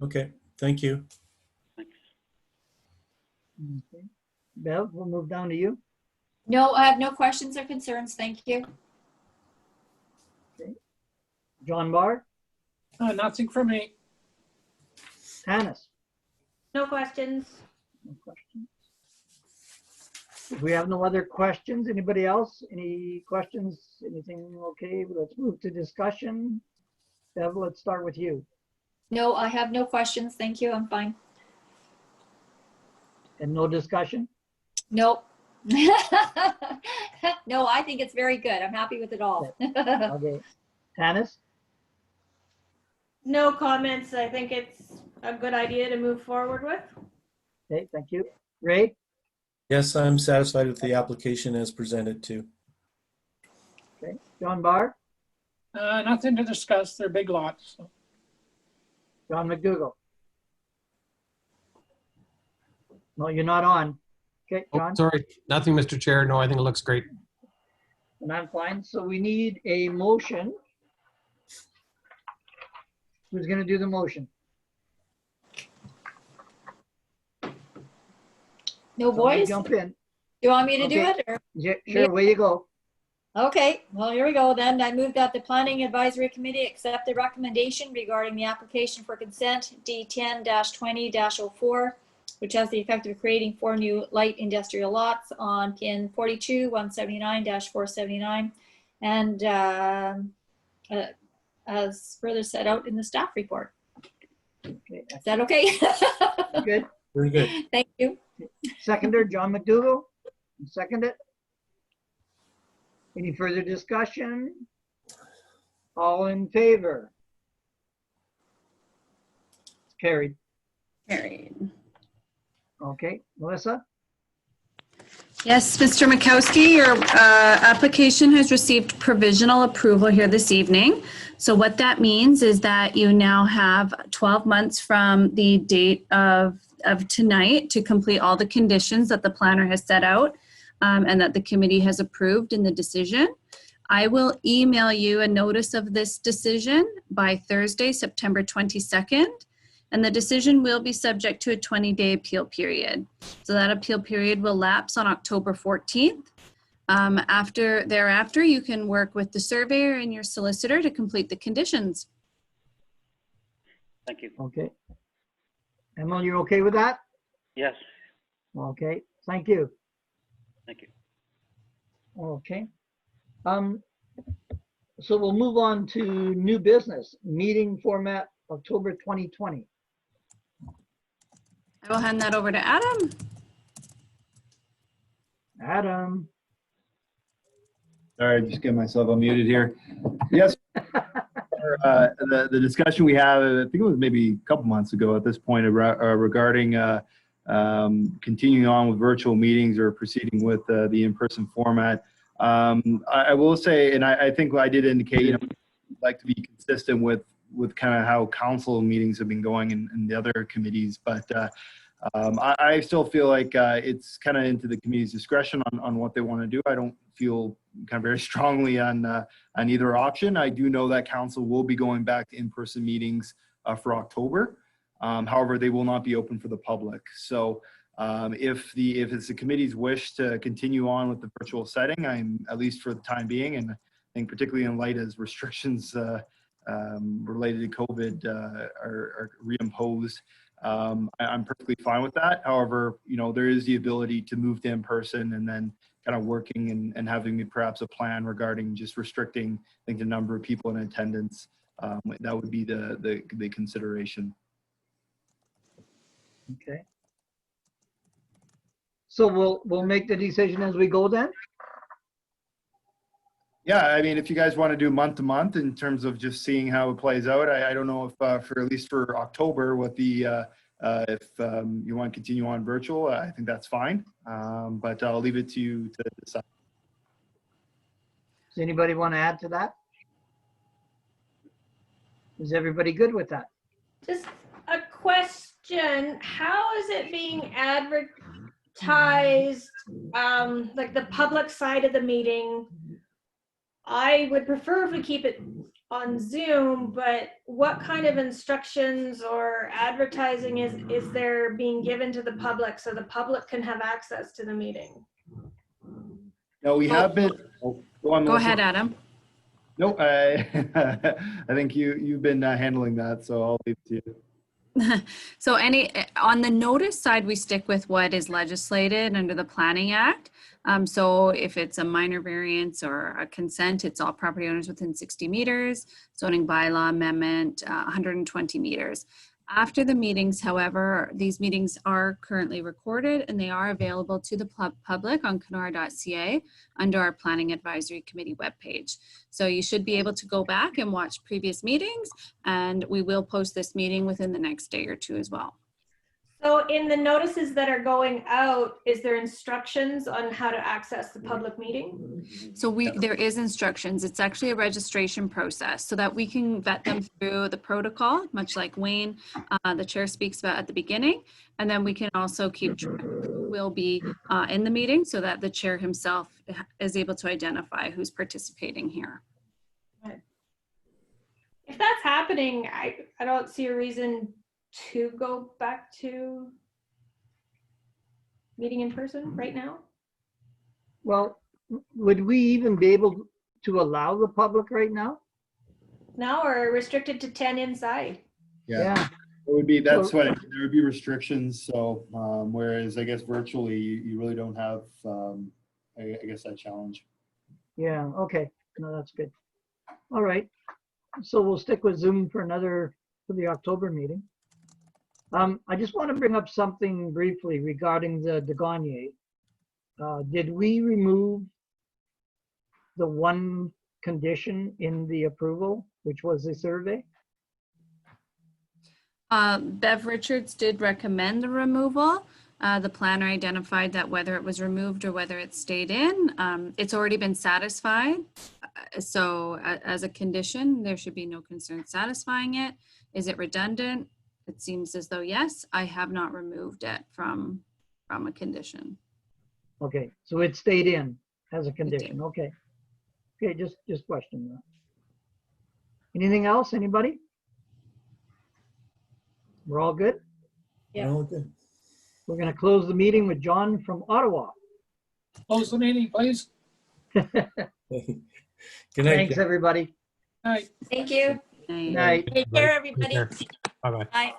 Okay, thank you. Thanks. Okay. Bev, we'll move down to you. No, I have no questions or concerns. Thank you. John Barr, Nothing for me. Tanis. No questions. No questions. If we have no other questions, anybody else? Any questions? Anything okay? Let's move to discussion. Bev, let's start with you. No, I have no questions. Thank you. I'm fine. And no discussion? Nope. No, I think it's very good. I'm happy with it all. Okay. Tanis? No comments. I think it's a good idea to move forward with. Okay, thank you. Ray? Yes, I'm satisfied with the application as presented too. Okay. John Barr? Nothing to discuss. They're big lots. So. John McDougall? No, you're not on. Okay, Oh, John? sorry, nothing, Mr. Chair. No, I think it looks great. And I'm fine. So we need a motion. Who's going to do the motion? No Somebody voice? jump in. You want me to do Okay. it? Or? Yeah, sure, away you go. Okay, well, here we go then. I move that the Planning Advisory Committee accept the recommendation regarding the application for consent D10-20-04, which has the effect of creating 4 new light industrial lots on pin 42, 179-479, and as further set out in the staff report. Okay, Is that okay? good. Very good. Thank you. Seconder, John McDougall. Second it. Any further discussion? All in favor? Carried. Carried. Okay, Melissa? Yes, Mr. Makowski, your application has received provisional approval here this evening. So what that means is that you now have 12 months from the date of tonight to complete all the conditions that the planner has set out and that the committee has approved in the decision. I will email you a notice of this decision by Thursday, September 22nd. And the decision will be subject to a 20-day appeal period. So that appeal period will lapse on October 14th. Thereafter, you can work with the surveyor and your solicitor to complete the conditions. Thank you. Okay. Emma, you're okay with that? Yes, Okay, thank you. thank you. Okay. So we'll move on to new business, meeting format October 2020. I will hand that over to Adam. Adam. Sorry, just get myself unmuted here. Yes, the discussion we had, I think it was maybe a couple months ago at this point, regarding continuing on with virtual meetings or proceeding with the in-person format. I will say, and I think I did indicate, you know, I'd like to be consistent with kind of how council meetings have been going in the other committees, but I still feel like it's kind of into the committee's discretion on what they want to do. I don't feel kind of very strongly on either option. I do know that council will be going back to in-person meetings for October. However, they will not be open for the public. So if it's the committee's wish to continue on with the virtual setting, I'm, at least for the time being, and I think particularly in light as restrictions related to COVID are reimposed, I'm perfectly fine with that. However, you know, there is the ability to move to in-person and then kind of working and having perhaps a plan regarding just restricting, I think, the number of people in attendance. That would be the consideration. Okay. So we'll make the decision as we go then? Yeah, I mean, if you guys want to do month to month in terms of just seeing how it plays out, I don't know if for at least for October, what the if you want to continue on virtual, I think that's fine. But I'll leave it to you to decide. Does anybody want to add to that? Is everybody good with that? Just a question, how is it being advertised, like the public side of the meeting? I would prefer if we keep it on Zoom, but what kind of instructions or advertising is there being given to the public so the public can have access to the meeting? No, we have been. Oh, go on, Go Melissa. ahead, Adam. No, I think you've been handling that, so I'll leave it to you. So on the notice side, we stick with what is legislated under the Planning Act. So if it's a minor variance or a consent, it's all property owners within 60 meters, zoning bylaw amendment, 120 meters. After the meetings, however, these meetings are currently recorded and they are available to the public on kenora.ca under our Planning Advisory Committee webpage. So you should be able to go back and watch previous meetings, and we will post this meeting within the next day or two as well. So in the notices that are going out, is there instructions on how to access the public meeting? So there is instructions. It's actually a registration process so that we can vet them through the protocol, much like Wayne, the chair, speaks about at the beginning. And then we can also keep track who will be in the meeting so that the chair himself is able to identify who's participating here. If that's happening, I don't see a reason to go back to meeting in person right now. Well, would we even be able to allow the public right now? No, or restricted to 10 inside. Yeah. It would be, that's what, there would be restrictions. So whereas I guess virtually you really don't have, I guess, that challenge. Yeah, okay. No, that's good. All right. So we'll stick with Zoom for the October meeting. I just want to bring up something briefly regarding the Degonier. Did we remove the one condition in the approval, which was the survey? Bev Richards did recommend the removal. The planner identified that whether it was removed or whether it stayed in, it's already been satisfied. So as a condition, there should be no concern satisfying it. Is it redundant? It seems as though, yes. I have not removed it from a condition. Okay, so it stayed in as a condition. Okay. Okay, just question that. Anything else, anybody? We're all good? Yeah. All good. We're going to close the meeting with John from Ottawa. Close the meeting, please. Good night. Thanks, everybody. All right. Thank you. Good night. Take care, everybody. Bye-bye. Bye.